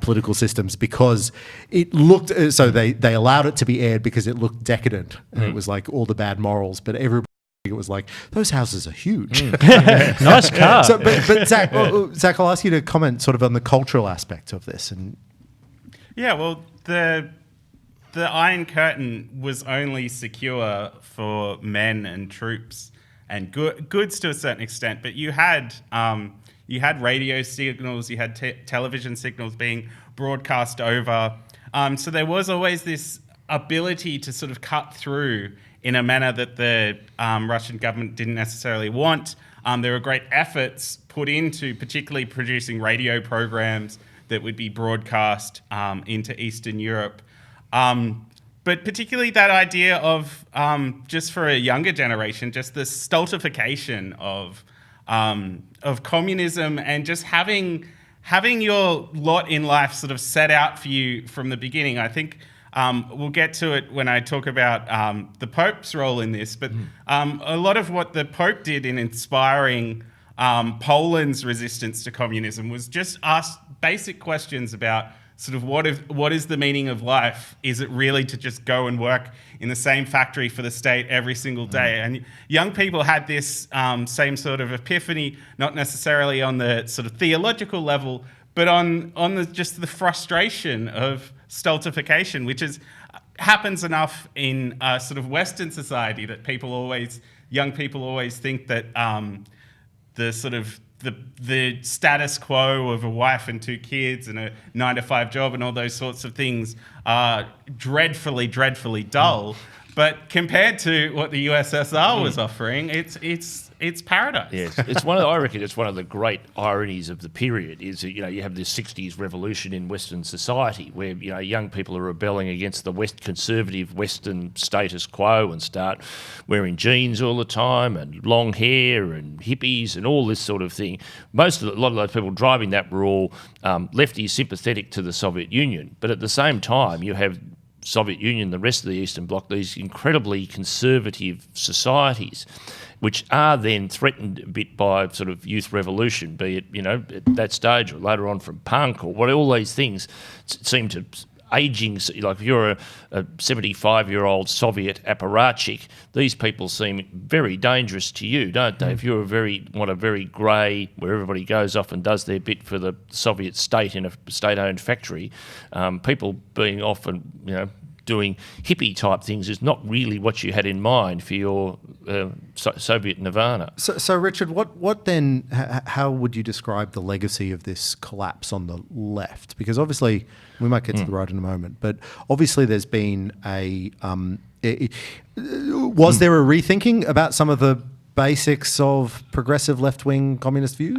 B: political systems, because it looked, so they allowed it to be aired because it looked decadent and it was like all the bad morals, but everybody, it was like, those houses are huge.
A: Nice car.
B: So, but Zach, I'll ask you to comment sort of on the cultural aspect of this. And
D: yeah, well, the Iron Curtain was only secure for men and troops and goods to a certain extent, but you had radio signals, you had television signals being broadcast over. So there was always this ability to sort of cut through in a manner that the Russian government didn't necessarily want. There were great efforts put into particularly producing radio programs that would be broadcast into Eastern Europe. But particularly that idea of, just for a younger generation, just the stultification of communism and just having your lot in life sort of set out for you from the beginning. I think we'll get to it when I talk about the Pope's role in this, but a lot of what the Pope did in inspiring Poland's resistance to communism was just ask basic questions about sort of what is the meaning of life? Is it really to just go and work in the same factory for the state every single day? And young people had this same sort of epiphany, not necessarily on the sort of theological level, but on just the frustration of stultification, which happens enough in sort of Western society that young people always think that the status quo of a wife and 2 kids and a 9-to-5 job and all those sorts of things are dreadfully, dreadfully dull. But compared to what the USSR was offering, it's paradise.
C: Yes, I reckon it's one of the great ironies of the period is that, you have this 60s revolution in Western society where, young people are rebelling against the conservative Western status quo and start wearing jeans all the time and long hair and hippies and all this sort of thing. A lot of those people driving that were all lefties sympathetic to the Soviet Union. But at the same time, you have Soviet Union, the rest of the Eastern Bloc, these incredibly conservative societies, which are then threatened a bit by sort of youth revolution, be it, at that stage or later on from punk or what, all these things seem to aging, like if you're a 75-year-old Soviet apparatchik, these people seem very dangerous to you, don't they? If you're want a very grey, where everybody goes off and does their bit for the Soviet state in a state-owned factory, people being off and, doing hippie type things is not really what you had in mind for your Soviet nirvana.
B: So Richard, what then? How would you describe the legacy of this collapse on the left? Because obviously, we might get to the right in a moment, but obviously there's been was there a rethinking about some of the basics of progressive left-wing communist views?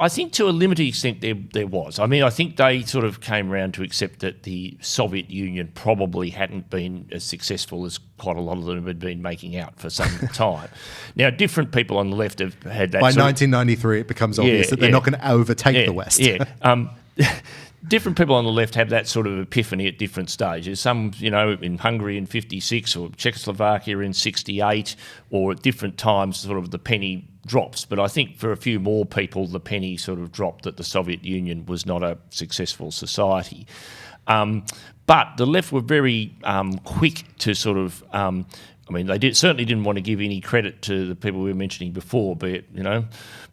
C: I think to a limited extent there was. I mean, I think they sort of came around to accept that the Soviet Union probably hadn't been as successful as quite a lot of them had been making out for some time. Now, different people on the left have had that.
B: By 1993, it becomes obvious that they're not going to overtake the West.
C: Different people on the left have that sort of epiphany at different stages. Some, in Hungary in 56 or Czechoslovakia in 68, or at different times, sort of the penny drops. But I think for a few more people, the penny sort of dropped that the Soviet Union was not a successful society. But the left were very quick to sort of... they certainly didn't want to give any credit to the people we were mentioning before, be it,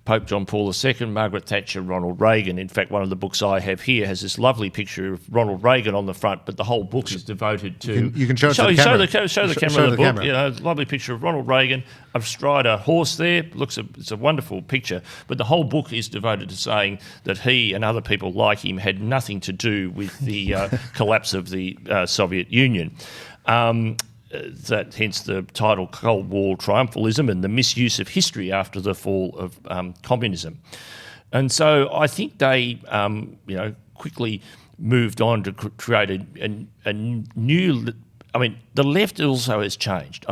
C: Pope John Paul II, Margaret Thatcher, Ronald Reagan. In fact, one of the books I have here has this lovely picture of Ronald Reagan on the front, but the whole book is devoted to...
B: You can show it to the camera.
C: Show the camera the book. Lovely picture of Ronald Reagan astride a horse there. It's a wonderful picture. But the whole book is devoted to saying that he and other people like him had nothing to do with the collapse of the Soviet Union. Hence the title Cold War Triumphalism and the Misuse of History After the Fall of Communism. And so I think they, quickly moved on to create a new... the left also has changed.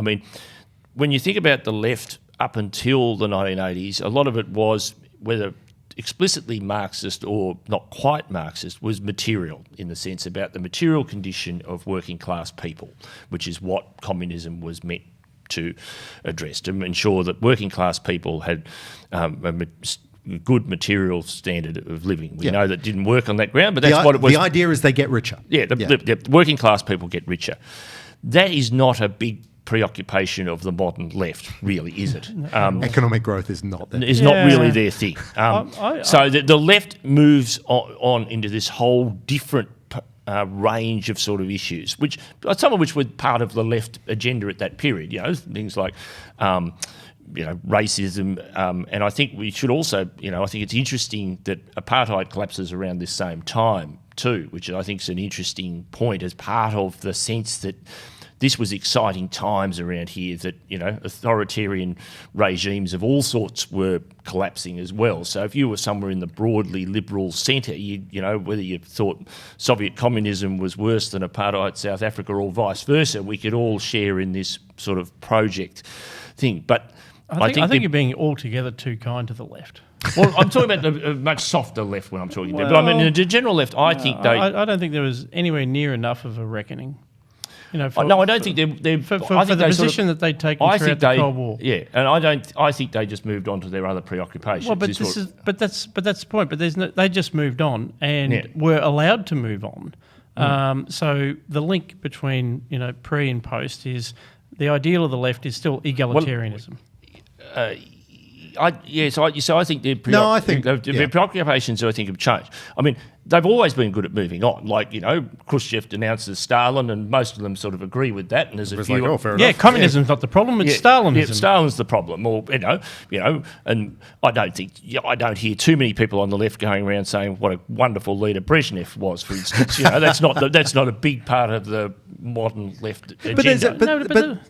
C: When you think about the left up until the 1980s, a lot of it was, whether explicitly Marxist or not quite Marxist, was material, in the sense about the material condition of working class people, which is what communism was meant to address, to ensure that working class people had a good material standard of living. We know that didn't work on that ground, but that's what it was.
B: The idea is they get richer.
C: The working class people get richer. That is not a big preoccupation of the modern left, really, is it?
B: Economic growth is not there.
C: Is not really their thing. So the left moves on into this whole different range of sort of issues, some of which were part of the left agenda at that period. Things like racism, and I think we should also, I think it's interesting that apartheid collapses around this same time too, which I think is an interesting point as part of the sense that this was exciting times around here, that, authoritarian regimes of all sorts were collapsing as well. So if you were somewhere in the broadly liberal centre, whether you thought Soviet communism was worse than apartheid South Africa or vice versa, we could all share in this sort of project thing. But
A: I think you're being altogether too kind to the left.
C: Well, I'm talking about the much softer left when I'm talking about. But I mean, the general left, I think they...
A: I don't think there was anywhere near enough of a reckoning.
C: No, I don't think they're
A: for the position that they'd taken throughout the Cold War.
C: Yeah, and I think they just moved on to their other preoccupations.
A: Well, but that's the point. But they just moved on and were allowed to move on. So the link between pre and post is the ideal of the left is still egalitarianism.
C: So I think their preoccupations, I think, have changed. I mean, they've always been good at moving on. Like, Khrushchev denounces Stalin, and most of them sort of agree with that. And there's a few.
A: Communism's not the problem; it's Stalinism.
C: Yeah, Stalin's the problem. Or and I don't hear too many people on the left going around saying what a wonderful leader Brezhnev was, for instance. that's not a big part of the modern left agenda.
A: But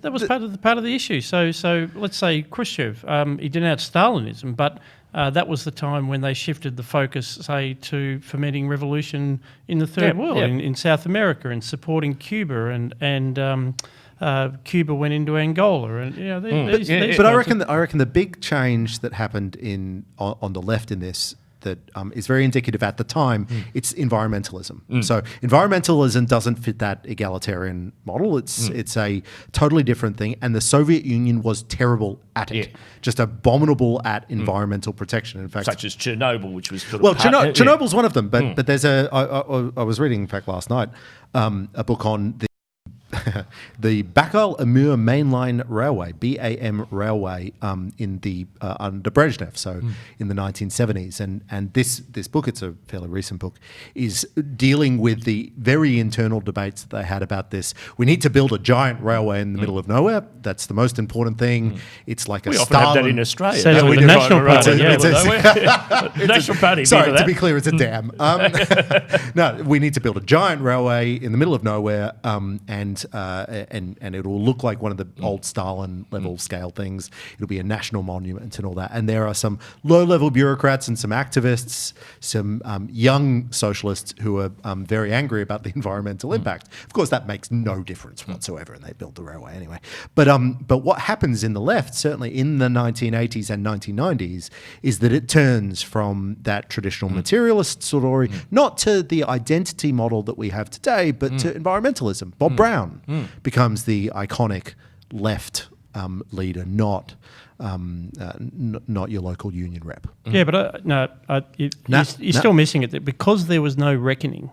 A: that was part of the issue. So let's say Khrushchev, he denounced Stalinism, but that was the time when they shifted the focus, say, to fomenting revolution in the Third World, in South America, and supporting Cuba, and Cuba went into Angola, and
B: But I reckon the big change that happened on the left in this that is very indicative at the time, it's environmentalism. So environmentalism doesn't fit that egalitarian model. It's a totally different thing, and the Soviet Union was terrible at it, just abominable at environmental protection. In fact,
C: such as Chernobyl, which was sort of
B: Chernobyl's one of them. But there's I was reading, in fact, last night, a book on the Baikal-Amur mainline railway, BAM railway, under Brezhnev, so in the 1970s, and this book, it's a fairly recent book, is dealing with the very internal debates that they had about this. We need to build a giant railway in the middle of nowhere. That's the most important thing. It's like
C: we
B: a
C: often have that in Australia.
A: So
C: No,
A: the National Party,
C: National Party.
B: Sorry, to be clear, it's a dam. No, we need to build a giant railway in the middle of nowhere, and it'll look like one of the old Stalin level scale things. It'll be a national monument and all that. And there are some low level bureaucrats and some activists, some young socialists who are very angry about the environmental impact. Of course, that makes no difference whatsoever, and they built the railway anyway. But what happens in the left, certainly in the 1980s and 1990s, is that it turns from that traditional materialist story, not to the identity model that we have today, but to environmentalism. Bob Brown becomes the iconic left leader, not your local union rep.
A: Yeah, but you're still missing it, because there was no reckoning.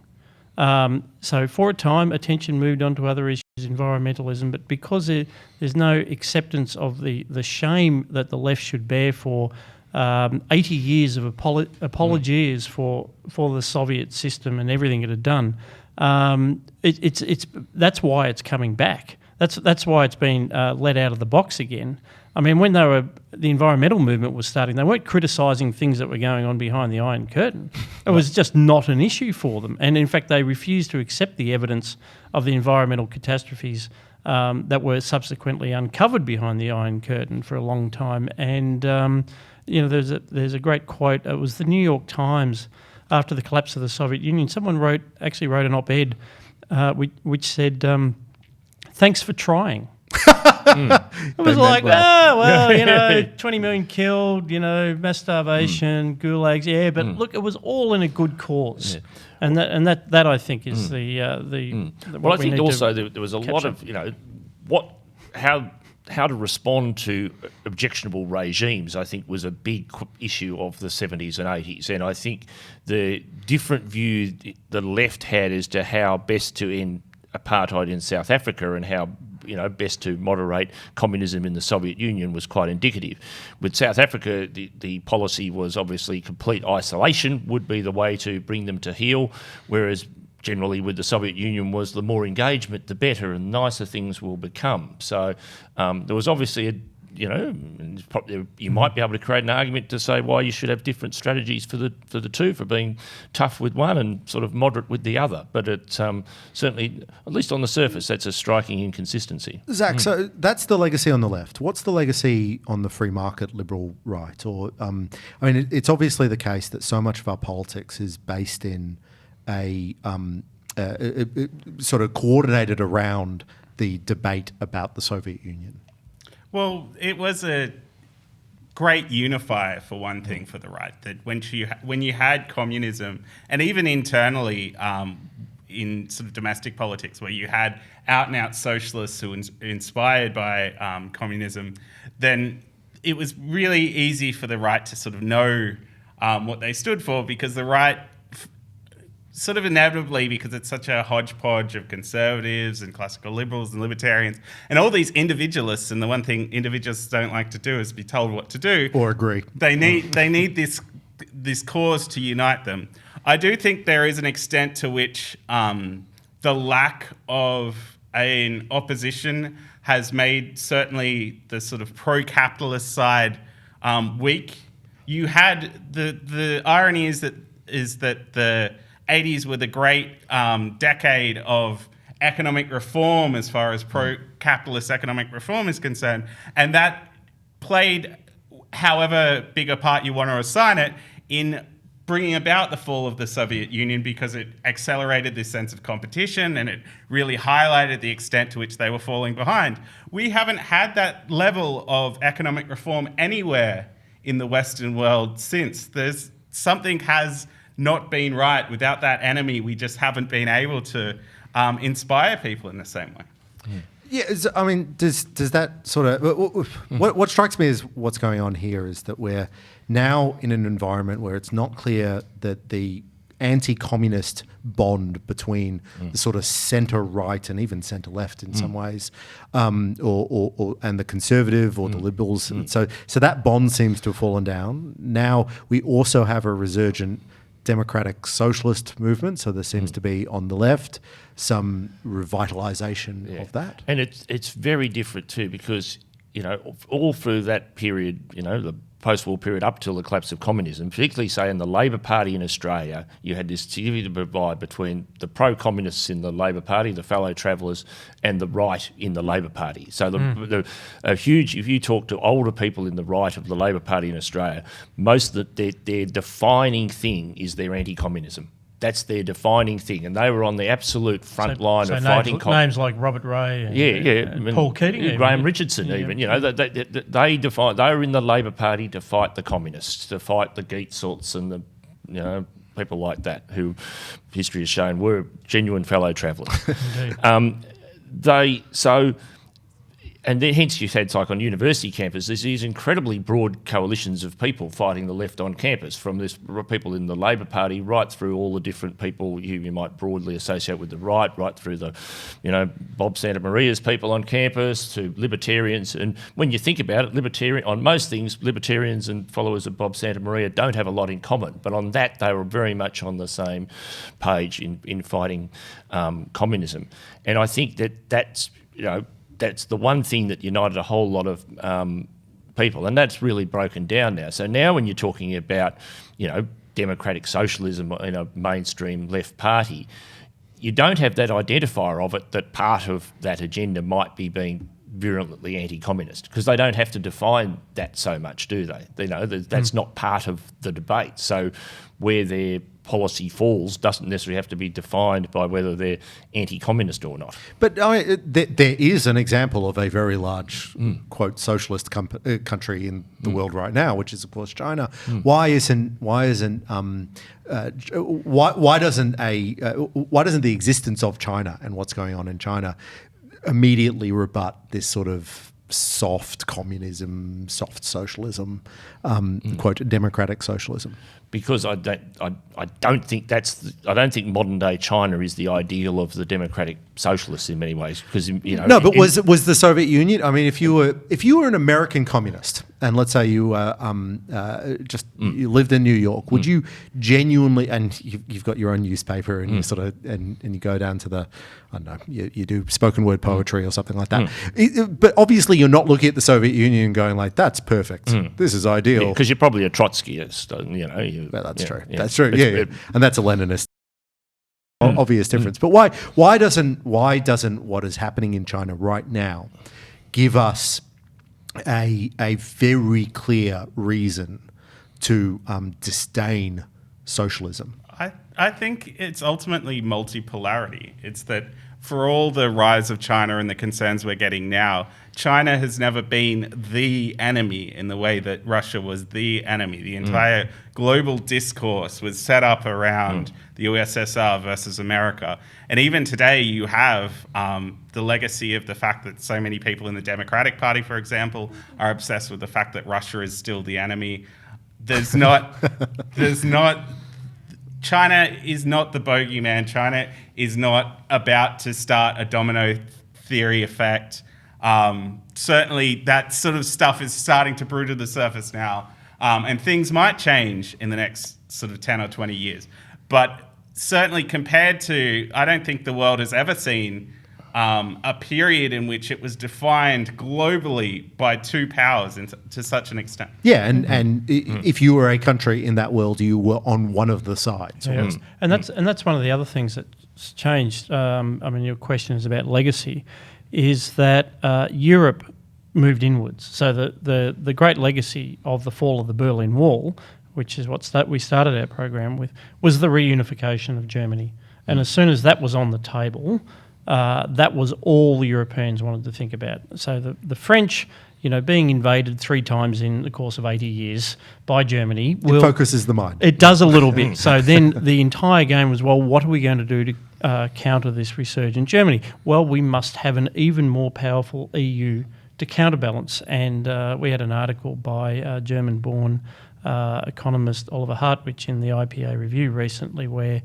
A: So for a time, attention moved on to other issues, environmentalism, but because there's no acceptance of the shame that the left should bear for 80 years of apologies for the Soviet system and everything it had done, that's why it's coming back. That's why it's been let out of the box again. I mean, when the environmental movement was starting, they weren't criticising things that were going on behind the Iron Curtain. It was just not an issue for them. And in fact, they refused to accept the evidence of the environmental catastrophes that were subsequently uncovered behind the Iron Curtain for a long time. And, there's a great quote. It was the New York Times after the collapse of the Soviet Union. Someone wrote an op-ed which said, "Thanks for trying." It was like, 20 million killed, mass starvation, gulags, but look, it was all in a good cause, and that I think is
C: Well, I think also there was a lot of how to respond to objectionable regimes, I think, was a big issue of the 70s and 80s. And I think the different view the left had as to how best to end apartheid in South Africa and how best to moderate communism in the Soviet Union was quite indicative. With South Africa, the policy was obviously complete isolation would be the way to bring them to heel, whereas generally with the Soviet Union was the more engagement, the better, and nicer things will become. So there was obviously you might be able to create an argument to say why you should have different strategies for the two, for being tough with one and sort of moderate with the other. But it certainly, at least on the surface, that's a striking inconsistency.
B: Zach, so that's the legacy on the left. What's the legacy on the free market liberal right? Or it's obviously the case that so much of our politics is based in a sort of coordinated around the debate about the Soviet Union.
D: Well, it was a great unifier, for one thing, for the right, that when you had communism, and even internally in sort of domestic politics, where you had out-and-out socialists who were inspired by communism, then it was really easy for the right to sort of know what they stood for, because the right sort of inevitably, because it's such a hodgepodge of conservatives and classical liberals and libertarians and all these individualists, and the one thing individualists don't like to do is be told what to do.
B: Or agree.
D: They need this cause to unite them. I do think there is an extent to which the lack of an opposition has made certainly the sort of pro-capitalist side weak. You had the irony is that the 80s were the great decade of economic reform as far as pro-capitalist economic reform is concerned. And that played, however big a part you want to assign it, in bringing about the fall of the Soviet Union, because it accelerated this sense of competition and it really highlighted the extent to which they were falling behind. We haven't had that level of economic reform anywhere in the Western world since. Something has not been right. Without that enemy, we just haven't been able to inspire people in the same way.
B: Yeah, I mean, does that sort of... What strikes me is what's going on here is that we're now in an environment where it's not clear that the anti-communist bond between the sort of centre-right and even centre-left in some ways, and the conservative or the liberals. And so that bond seems to have fallen down. Now we also have a resurgent democratic socialist movement, so there seems to be on the left some revitalisation of that.
C: And it's very different too, because all through that period, the post-war period up till the collapse of communism, particularly say in the Labor Party in Australia, you had this significant divide between the pro-communists in the Labor Party, the fellow travellers, and the right in the Labor Party. So if you talk to older people in the right of the Labor Party in Australia, most of their defining thing is their anti-communism. That's their defining thing, and they were on the absolute front line of fighting
A: names like Robert Ray and Paul Keating,
C: Graham Richardson, even. They were in the Labor Party to fight the communists, to fight the Geetsalts and the people like that, who history has shown were genuine fellow travellers. And then, hence you had, like on university campus, there's these incredibly broad coalitions of people fighting the left on campus, from this people in the Labor Party right through all the different people you might broadly associate with the right through the, Bob Santa Maria's people on campus, to libertarians. And when you think about it, on most things, libertarians and followers of Bob Santa Maria don't have a lot in common. But on that, they were very much on the same page in fighting communism. And I think that's the one thing that united a whole lot of people, and that's really broken down now. So now when you're talking about, democratic socialism in a mainstream left party, you don't have that identifier of it, that part of that agenda might be being virulently anti-communist, because they don't have to define that so much, do they? That's not part of the debate. So where their policy falls doesn't necessarily have to be defined by whether they're anti-communist or not.
B: But there is an example of a very large, quote, socialist country in the world right now, which is of course China. Why doesn't the existence of China and what's going on in China immediately rebut this sort of soft communism, soft socialism, quote, democratic socialism?
C: because I don't think I don't think modern day China is the ideal of the democratic socialists in many ways, because
B: No, but was the Soviet Union? I mean, if you were an American communist, and let's say you you lived in New York, would you genuinely, and you've got your own newspaper, and you sort of and you go down to the, I don't know, you do spoken word poetry or something like that. But obviously, you're not looking at the Soviet Union and going like, "That's perfect. This is ideal."
C: because you're probably a Trotskyist,
B: Well, that's true.
C: Yeah.
B: That's true. Yeah, and that's a Leninist. Obvious difference. But why doesn't what is happening in China right now give us a very clear reason to disdain socialism?
D: I think it's ultimately multipolarity. It's that for all the rise of China and the concerns we're getting now, China has never been the enemy in the way that Russia was the enemy. The entire global discourse was set up around the USSR versus America. And even today, you have the legacy of the fact that so many people in the Democratic Party, for example, are obsessed with the fact that Russia is still the enemy. China is not the bogeyman. China is not about to start a domino theory effect. Certainly, that sort of stuff is starting to brew to the surface now, and things might change in the next sort of 10 or 20 years. But certainly compared to, I don't think the world has ever seen a period in which it was defined globally by two powers to such an extent.
B: Yeah, and if you were a country in that world, you were on one of the sides.
A: Yeah. And that's one of the other things that's changed. I mean, your question is about legacy, is that Europe moved inwards. So the great legacy of the fall of the Berlin Wall, which is what we started our program with, was the reunification of Germany. And as soon as that was on the table, that was all the Europeans wanted to think about. So the French, being invaded 3 times in the course of 80 years by Germany,
B: It focuses the mind.
A: It does a little bit. So then the entire game was, well, what are we going to do to counter this resurgent Germany? Well, we must have an even more powerful EU to counterbalance. And we had an article by German-born economist Oliver Hartwich in the IPA Review recently where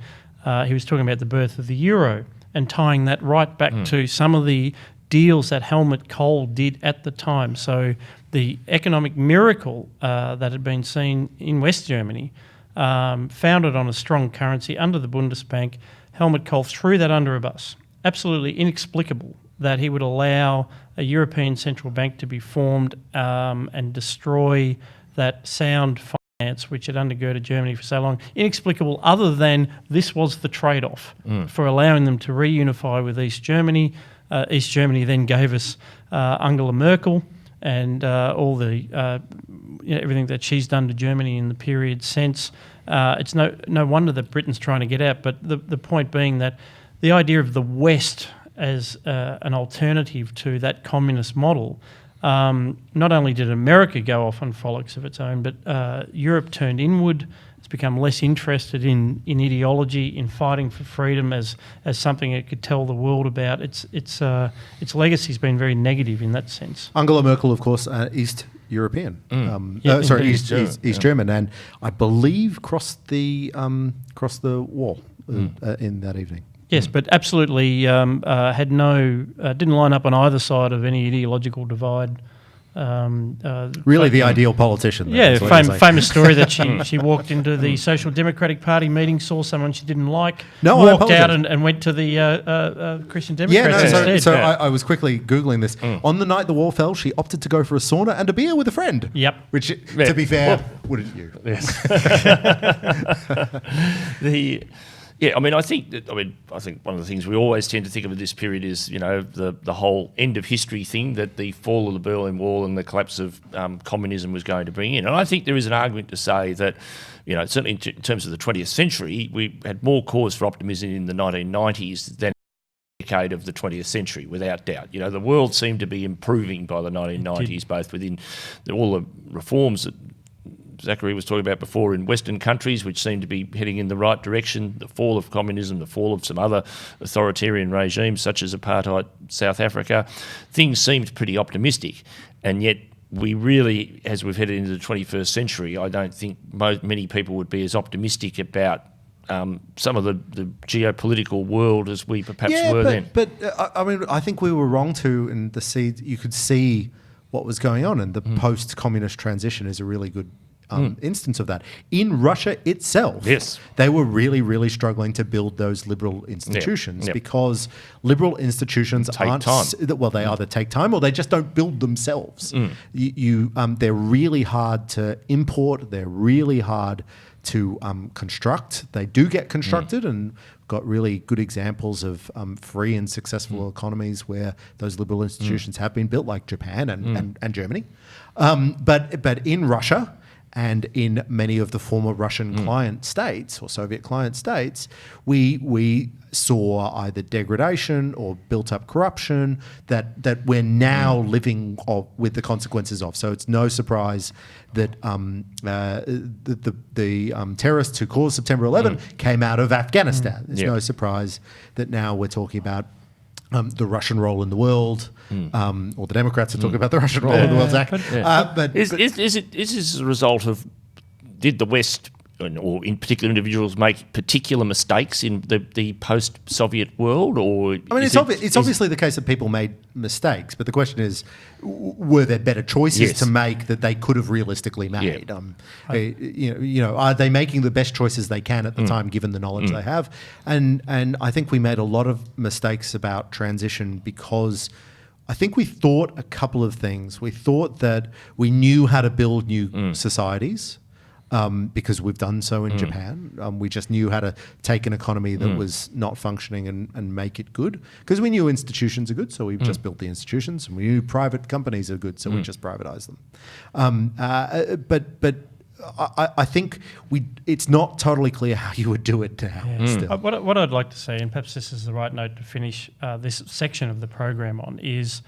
A: he was talking about the birth of the euro and tying that right back to some of the deals that Helmut Kohl did at the time. So the economic miracle that had been seen in West Germany, founded on a strong currency under the Bundesbank, Helmut Kohl threw that under a bus. Absolutely inexplicable that he would allow a European central bank to be formed and destroy that sound finance which had undergirded Germany for so long. Inexplicable, other than this was the trade-off for allowing them to reunify with East Germany. East Germany then gave us Angela Merkel and all the everything that she's done to Germany in the period since. It's no wonder that Britain's trying to get out. But the point being that the idea of the West as an alternative to that communist model, not only did America go off on frolics of its own, but Europe turned inward. It's become less interested in ideology, in fighting for freedom as something it could tell the world about. Its legacy's been very negative in that sense.
B: Angela Merkel, of course, East European. East German, and I believe crossed the wall in that evening.
A: Yes, but absolutely had didn't line up on either side of any ideological divide.
B: Really the ideal politician.
A: Yeah, famous story that she walked into the Social Democratic Party meeting, saw someone she didn't like, walked out and went to the Christian Democrats instead.
B: So I was quickly Googling this. On the night the wall fell, she opted to go for a sauna and a beer with a friend.
A: Yep.
B: Which, to be fair, wouldn't you?
C: Yes. I think one of the things we always tend to think of at this period is, the whole end of history thing that the fall of the Berlin Wall and the collapse of communism was going to bring in. And I think there is an argument to say that, certainly in terms of the 20th century, we had more cause for optimism in the 1990s than the decade of the 20th century, without doubt. The world seemed to be improving by the 1990s, both within all the reforms that Zachary was talking about before in Western countries, which seem to be heading in the right direction, the fall of communism, the fall of some other authoritarian regimes such as apartheid South Africa. Things seemed pretty optimistic, and yet we really, as we've headed into the 21st century, I don't think many people would be as optimistic about some of the geopolitical world as we perhaps were then.
B: But I mean, I think we were wrong to, and you could see what was going on, and the post-communist transition is a really good instance of that. In Russia itself,
C: yes,
B: they were really, really struggling to build those liberal institutions because liberal institutions aren't
C: time.
B: Well, they either take time or they just don't build themselves. They're really hard to import. They're really hard to construct. They do get constructed, and got really good examples of free and successful economies where those liberal institutions have been built, like Japan and Germany. But in Russia and in many of the former Russian client states or Soviet client states, we saw either degradation or built up corruption that we're now living with the consequences of. So it's no surprise that the terrorists who caused September 11 came out of Afghanistan. It's no surprise that now we're talking about the Russian role in the world, or the Democrats are talking about the Russian role in the world, Zach. But
C: is this a result of, did the West, or in particular individuals, make particular mistakes in the post-Soviet world? Or
B: I mean, it's obviously the case that people made mistakes, but the question is, were there better choices to make that they could have realistically made? Are they making the best choices they can at the time, given the knowledge they have? And I think we made a lot of mistakes about transition because I think we thought a couple of things. We thought that we knew how to build new societies. Because we've done so in Japan. We just knew how to take an economy that was not functioning and make it good. Because we knew institutions are good, so we just built the institutions. And we knew private companies are good, so we just privatized them. But I think it's not totally clear how you would do it now. Still.
A: What I'd like to say, and perhaps this is the right note to finish this section of the program on, is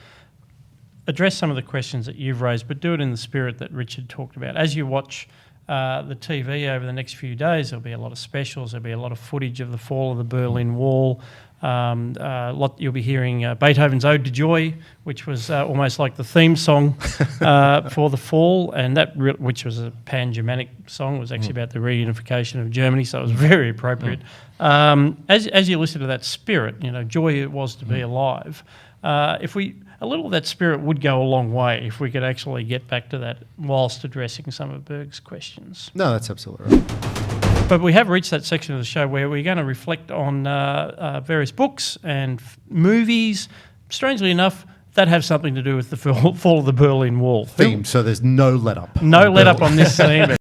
A: address some of the questions that you've raised, but do it in the spirit that Richard talked about. As you watch the TV over the next few days, there'll be a lot of specials, there'll be a lot of footage of the fall of the Berlin Wall. You'll be hearing Beethoven's Ode to Joy, which was almost like the theme song for the fall, and which was a pan-Germanic song, was actually about the reunification of Germany, so it was very appropriate. As you listen to that spirit, joy it was to be alive. A little of that spirit would go a long way if we could actually get back to that whilst addressing some of Berg's questions.
B: No, that's absolutely right.
A: But we have reached that section of the show where we're going to reflect on various books and movies. Strangely enough, that have something to do with the fall of the Berlin Wall.
B: Theme, so there's no let-up.
A: No let-up on this theme.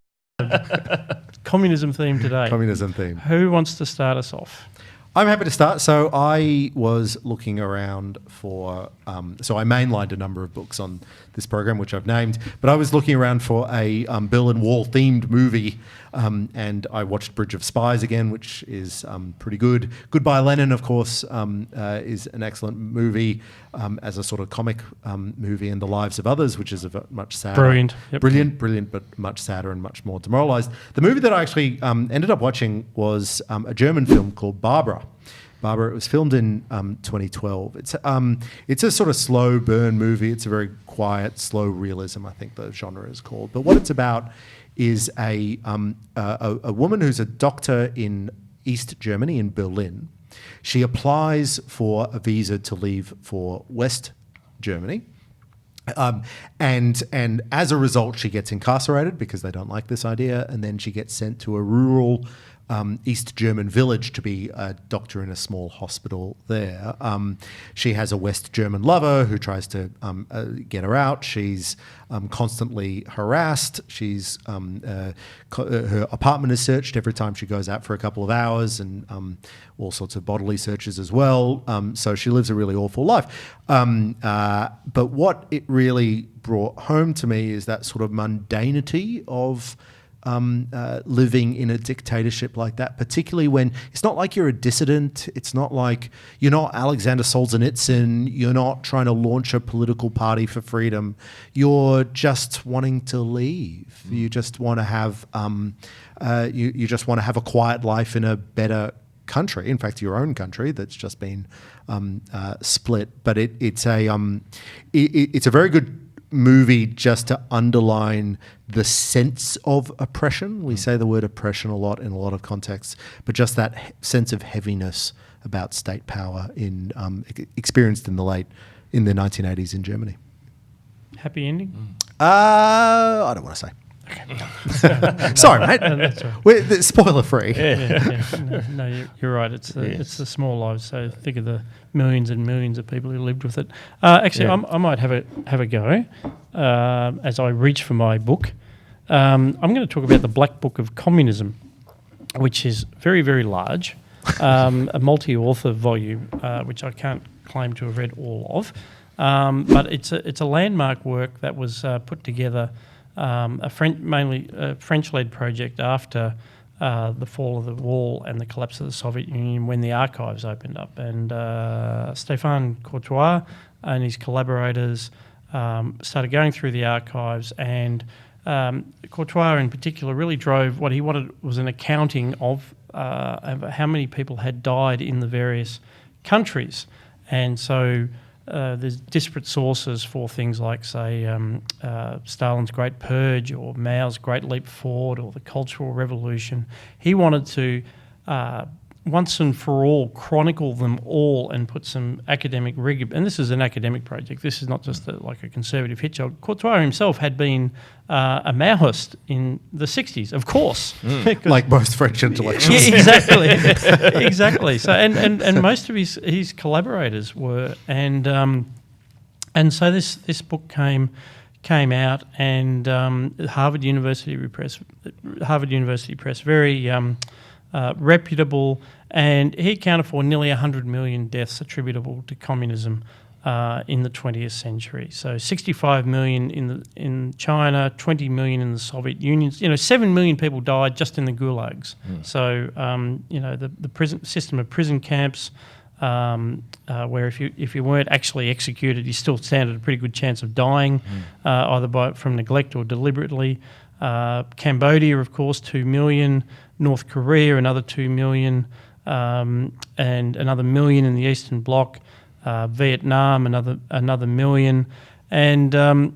A: Communism theme today.
B: Communism theme.
A: Who wants to start us off?
B: I'm happy to start. So I was looking around for, so I mainlined a number of books on this program, which I've named, but I was looking around for a Berlin Wall themed movie, and I watched Bridge of Spies again, which is pretty good. Goodbye Lenin, of course, is an excellent movie as a sort of comic movie, and The Lives of Others, which is a much sadder.
A: Brilliant. Yep.
B: Brilliant, but much sadder and much more demoralized. The movie that I actually ended up watching was a German film called Barbara. It was filmed in 2012. It's a sort of slow burn movie. It's a very quiet, slow realism, I think the genre is called. But what it's about is a woman who's a doctor in East Germany, in Berlin. She applies for a visa to leave for West Germany. And as a result, she gets incarcerated because they don't like this idea, and then she gets sent to a rural East German village to be a doctor in a small hospital there. She has a West German lover who tries to get her out. She's constantly harassed. Her apartment is searched every time she goes out for a couple of hours, and all sorts of bodily searches as well. So she lives a really awful life. But what it really brought home to me is that sort of mundanity of living in a dictatorship like that, particularly when it's not like you're a dissident. It's not like you're not Alexander Solzhenitsyn. You're not trying to launch a political party for freedom. You're just wanting to leave. You just want to have you just want to have a quiet life in a better country. In fact, your own country that's just been split. But it's a very good movie just to underline the sense of oppression. We say the word oppression a lot in a lot of contexts, but just that sense of heaviness about state power in experienced in the 1980s in Germany.
A: Happy ending?
B: I don't want to say. Sorry, mate.
A: That's right.
B: We're spoiler free.
A: No, you're right. It's the small lives. So think of the millions and millions of people who lived with it. Actually, I might have a go as I reach for my book. I'm going to talk about the Black Book of Communism, which is very, very large, a multi-author volume, which I can't claim to have read all of, but it's a landmark work that was put together. Mainly a French-led project after the fall of the wall and the collapse of the Soviet Union, when the archives opened up. And Stephane Courtois and his collaborators started going through the archives, and Courtois in particular really drove what he wanted was an accounting of how many people had died in the various countries. And so there's disparate sources for things like, say, Stalin's Great Purge or Mao's Great Leap Forward or the Cultural Revolution. He wanted to, once and for all, chronicle them all and put some academic rigour. And this is an academic project. This is not just like a conservative hit job. Courtois himself had been a Maoist in the 60s, of course.
B: Like most French intellectuals.
A: Yeah, exactly. Exactly. So and most of his collaborators were, and so this book came out, and Harvard University Press, very reputable, and he accounted for nearly 100 million deaths attributable to communism in the 20th century. So 65 million in China, 20 million in the Soviet Union. 7 million people died just in the gulags. So the prison system of prison camps, where if you weren't actually executed, you still stand at a pretty good chance of dying, either from neglect or deliberately. Cambodia, of course, 2 million. North Korea, another 2 million, and another million in the Eastern Bloc. Vietnam, another million. And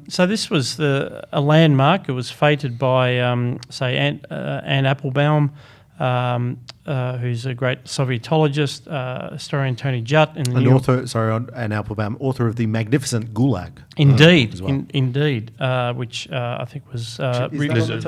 A: so this was a landmark. It was fated by, say, Anne Applebaum, who's a great Sovietologist, historian Tony Judt.
B: Anne Applebaum, author of The Magnificent Gulag.
A: Indeed,
B: as well.
A: Indeed, which I think was...
C: Is that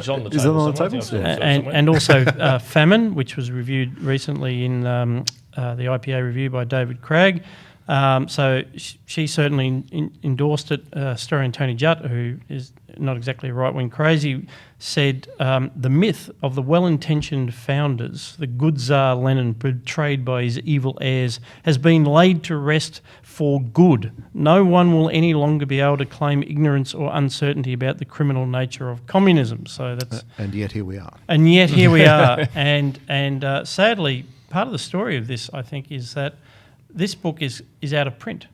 C: on the table?
A: And also Famine, which was reviewed recently in the IPA review by David Cragg. So she certainly endorsed it. Historian Tony Judt, who is not exactly right-wing crazy, said the myth of the well-intentioned founders, the good Tsar Lenin betrayed by his evil heirs, has been laid to rest for good. No one will any longer be able to claim ignorance or uncertainty about the criminal nature of communism. So that's
B: and yet here we are.
A: And yet here we are. And sadly, part of the story of this, I think, is that this book is out of print.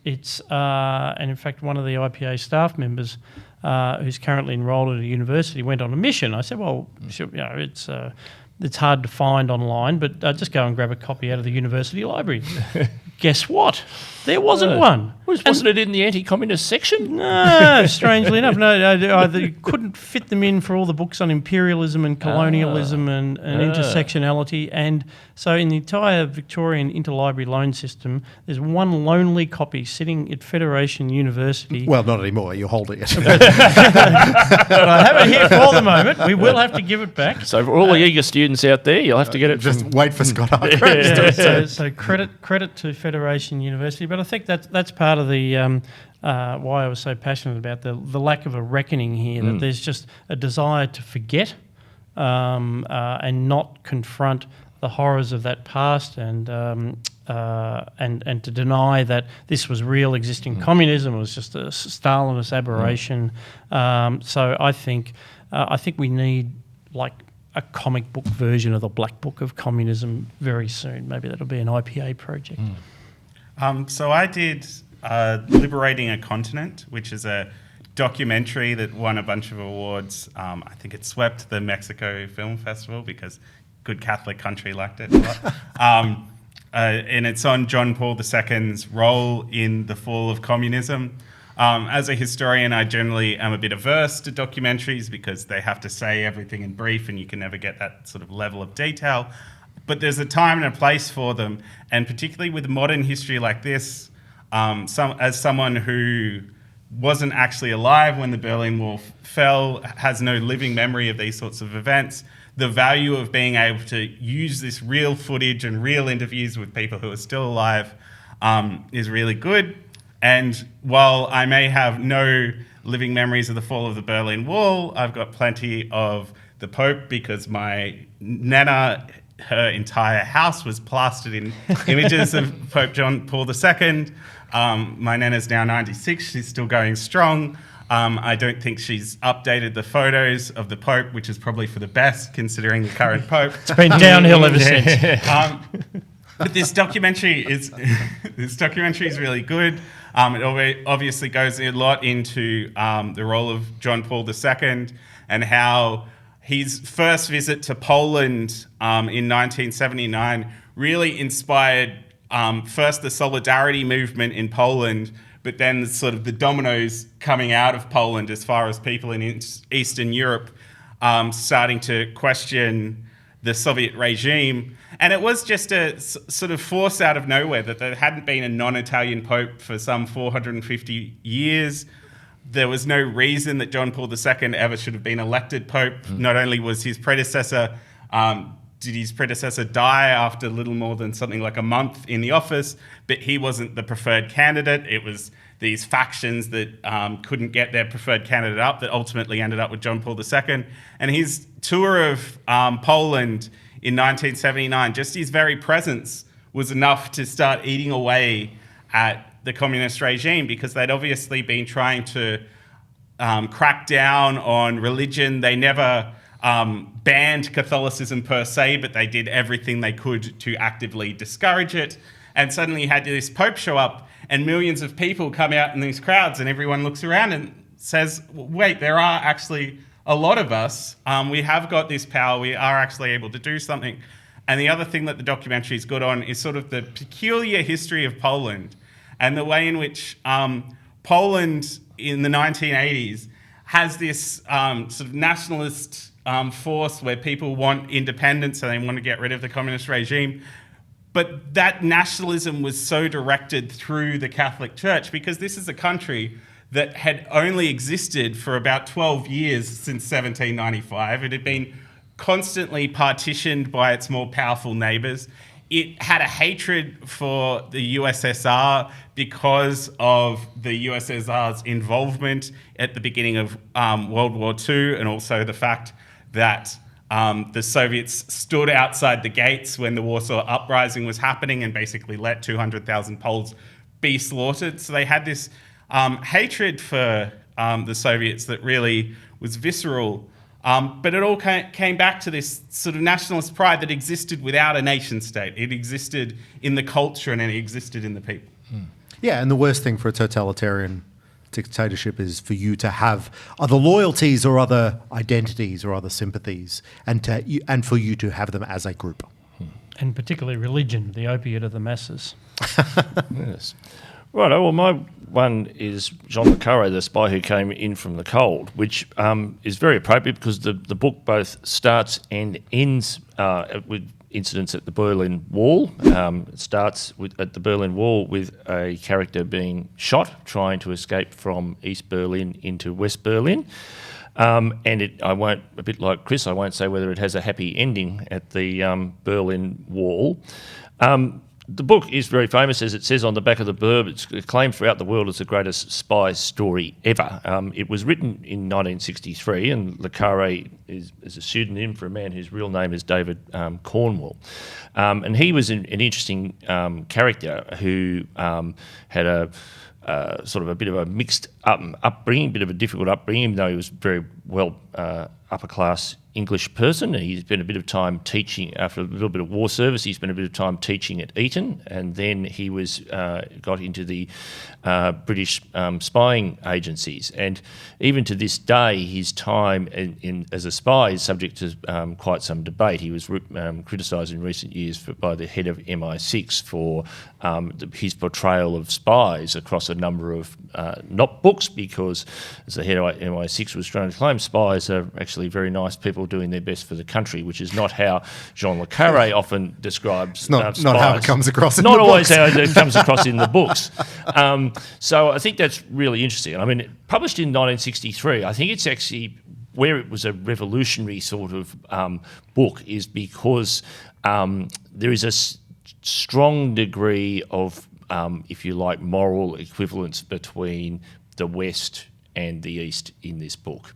A: It's and in fact, one of the IPA staff members, who's currently enrolled at a university, went on a mission. I said, "Well, it's hard to find online, but just go and grab a copy out of the university library." Guess what? There wasn't one.
C: Wasn't it in the anti-communist section?
A: No, strangely enough. No, they couldn't fit them in for all the books on imperialism and colonialism and intersectionality. And so in the entire Victorian interlibrary loan system, there's one lonely copy sitting at Federation University.
B: Well, not anymore. You're holding it.
A: But I have it here for the moment. We will have to give it back.
C: So for all the eager students out there, you'll have to get it.
B: Just wait for Scott Hargreaves.
A: So credit to Federation University. But I think that's part of the why I was so passionate about the lack of a reckoning here. That there's just a desire to forget and not confront the horrors of that past, and to deny that this was real existing communism. It was just a Stalinist aberration. So I think we need like a comic book version of the Black Book of Communism very soon. Maybe that'll be an IPA project.
D: So I did Liberating a Continent, which is a documentary that won a bunch of awards. I think it swept the Mexico Film Festival because good Catholic country liked it a lot. And it's on John Paul II's role in the fall of communism. As a historian, I generally am a bit averse to documentaries because they have to say everything in brief and you can never get that sort of level of detail. But there's a time and a place for them, and particularly with modern history like this, as someone who wasn't actually alive when the Berlin Wall fell, has no living memory of these sorts of events, the value of being able to use this real footage and real interviews with people who are still alive is really good. And while I may have no living memories of the fall of the Berlin Wall, I've got plenty of the Pope because my nana, her entire house was plastered in images of Pope John Paul II. My nana's now 96, she's still going strong. I don't think she's updated the photos of the Pope, which is probably for the best considering the current Pope.
A: It's been downhill ever since.
D: But this documentary is really good. It obviously goes a lot into the role of John Paul II and how his first visit to Poland in 1979 really inspired first the solidarity movement in Poland, but then sort of the dominoes coming out of Poland as far as people in Eastern Europe starting to question the Soviet regime. And it was just a sort of force out of nowhere that there hadn't been a non-Italian pope for some 450 years. There was no reason that John Paul II ever should have been elected pope. Not only was his predecessor, did his predecessor die after little more than something like a month in the office, but he wasn't the preferred candidate. It was these factions that couldn't get their preferred candidate up that ultimately ended up with John Paul II. And his tour of Poland in 1979, just his very presence was enough to start eating away at the communist regime, because they'd obviously been trying to crack down on religion. They never banned Catholicism per se, but they did everything they could to actively discourage it. And suddenly you had this Pope show up and millions of people come out in these crowds, and everyone looks around and says, wait, there are actually a lot of us. We have got this power. We are actually able to do something. And the other thing that the documentary is good on is sort of the peculiar history of Poland and the way in which Poland in the 1980s has this sort of nationalist force where people want independence and they want to get rid of the communist regime. But that nationalism was so directed through the Catholic Church, because this is a country that had only existed for about 12 years since 1795. It had been constantly partitioned by its more powerful neighbours. It had a hatred for the USSR because of the USSR's involvement at the beginning of World War II, and also the fact that the Soviets stood outside the gates when the Warsaw Uprising was happening and basically let 200,000 Poles be slaughtered. So they had this hatred for the Soviets that really was visceral. But it all came back to this sort of nationalist pride that existed without a nation state. It existed in the culture and it existed in the people.
B: Yeah, and the worst thing for a totalitarian dictatorship is for you to have other loyalties or other identities or other sympathies, and for you to have them as a group.
A: And particularly religion, the opiate of the masses.
C: Yes. Right, well, my one is John Le Carre, The Spy Who Came In From the Cold, which is very appropriate because the book both starts and ends with incidents at the Berlin Wall. It starts at the Berlin Wall with a character being shot, trying to escape from East Berlin into West Berlin. I won't, a bit like Chris, I won't say whether it has a happy ending at the Berlin Wall. The book is very famous, as it says on the back of the blurb. It's acclaimed throughout the world as the greatest spy story ever. It was written in 1963, and Le Carre is a pseudonym for a man whose real name is David Cornwell. And he was an interesting character who had a sort of a bit of a mixed upbringing, a bit of a difficult upbringing, even though he was very well upper class English person. He spent a bit of time teaching after a little bit of war service. He spent a bit of time teaching at Eton, and then he was got into the British spying agencies. And even to this day, his time as a spy is subject to quite some debate. He was criticised in recent years by the head of MI6 for his portrayal of spies across a number of not books, because as the head of MI6 was trying to claim, spies are actually very nice people doing their best for the country, which is not how John Le Carre often describes
B: It's
C: spies.
B: not how it comes across in
C: Not
B: the
C: always
B: books.
C: how it comes across in the books. So I think that's really interesting. I mean, published in 1963, I think it's actually where it was a revolutionary sort of book is because there is a strong degree of, if you like, moral equivalence between the West and the East in this book,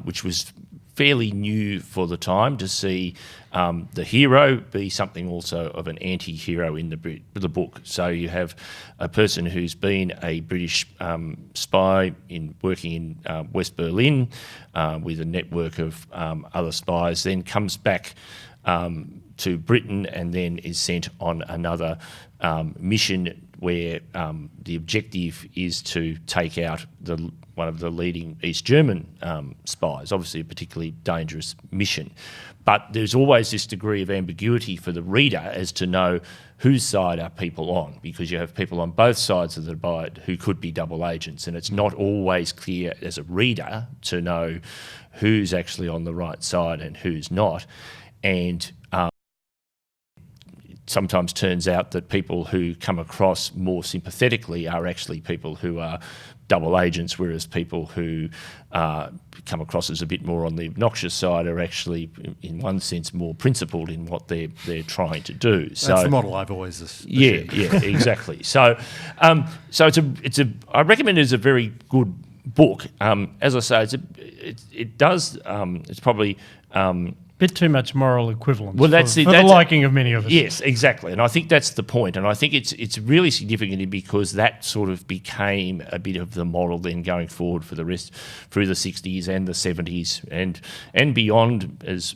C: which was fairly new for the time to see the hero be something also of an anti-hero in the book. So you have a person who's been a British spy working in West Berlin with a network of other spies, then comes back to Britain and then is sent on another mission where the objective is to take out one of the leading East German spies, obviously a particularly dangerous mission. But there's always this degree of ambiguity for the reader as to know whose side are people on, because you have people on both sides of the divide who could be double agents, and it's not always clear as a reader to know who's actually on the right side and who's not. And sometimes turns out that people who come across more sympathetically are actually people who are double agents, whereas people who come across as a bit more on the obnoxious side are actually, in one sense, more principled in what they're trying to do. So
B: That's the model I've always assumed.
C: Yeah, exactly. So it's a I recommend it as a very good book. As I say, it's probably.
A: Bit too much moral equivalence
C: Well, that's
A: for the liking of many of us.
C: Yes, exactly. And I think that's the point. And I think it's really significant because that sort of became a bit of the model then going forward for the rest through the 60s and the 70s and beyond, as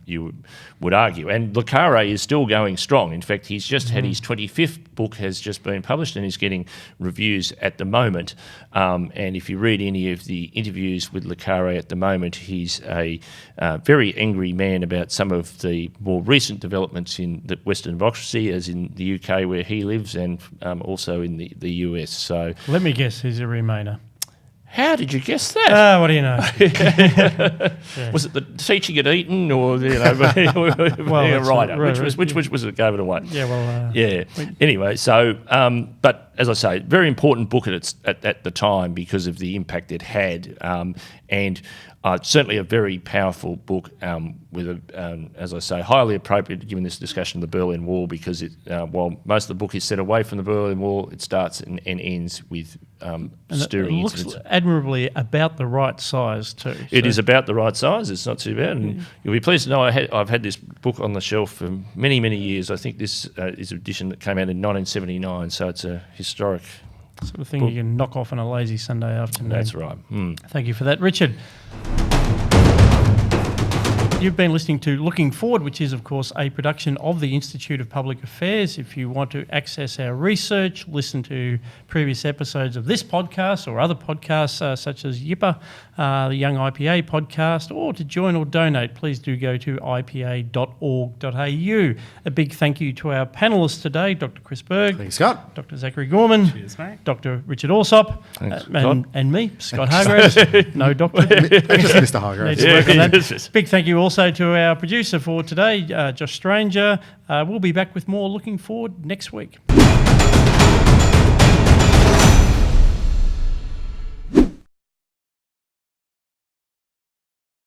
C: you would argue. And Le Carre is still going strong. In fact, he's just had his 25th book has just been published and is getting reviews at the moment. And if you read any of the interviews with Le Carre at the moment, he's a very angry man about some of the more recent developments in the Western democracy, as in the UK where he lives, and also in the US. So
A: Let me guess, he's a Remainer.
C: how did you guess that?
A: What do you know?
C: Was it the teaching at Eton, or being a writer? Which was it? Gave it away.
A: Yeah, well...
C: Yeah. Anyway, so but as I say, very important book at the time because of the impact it had, and certainly a very powerful book with as I say, highly appropriate given this discussion of the Berlin Wall, because while most of the book is set away from the Berlin Wall, it starts and ends with stirring
A: looks
C: incidents.
A: admirably about the right size too.
C: It is about the right size. It's not too bad, and you'll be pleased to know I've had this book on the shelf for many, many years. I think this is an edition that came out in 1979, so it's a historic
A: sort of thing you can knock off on a lazy Sunday afternoon.
C: That's right.
A: Thank you for that, Richard. You've been listening to Looking Forward, which is, of course, a production of the Institute of Public Affairs. If you want to access our research, listen to previous episodes of this podcast or other podcasts such as Yipper, the Young IPA podcast, or to join or donate, please do go to ipa.org.au. A big thank you to our panellists today, Dr. Chris Berg,
B: Thanks, Scott.
A: Dr. Zachary Gorman,
D: Cheers, mate.
A: Dr. Richard Allsop,
C: Thanks, Scott.
A: and me, Scott Hargreaves. No doctor.
B: Just Mr. Hargreaves.
A: Need to work on that. Big thank you also to our producer for today, Josh Stranger. We'll be back with more Looking Forward next week.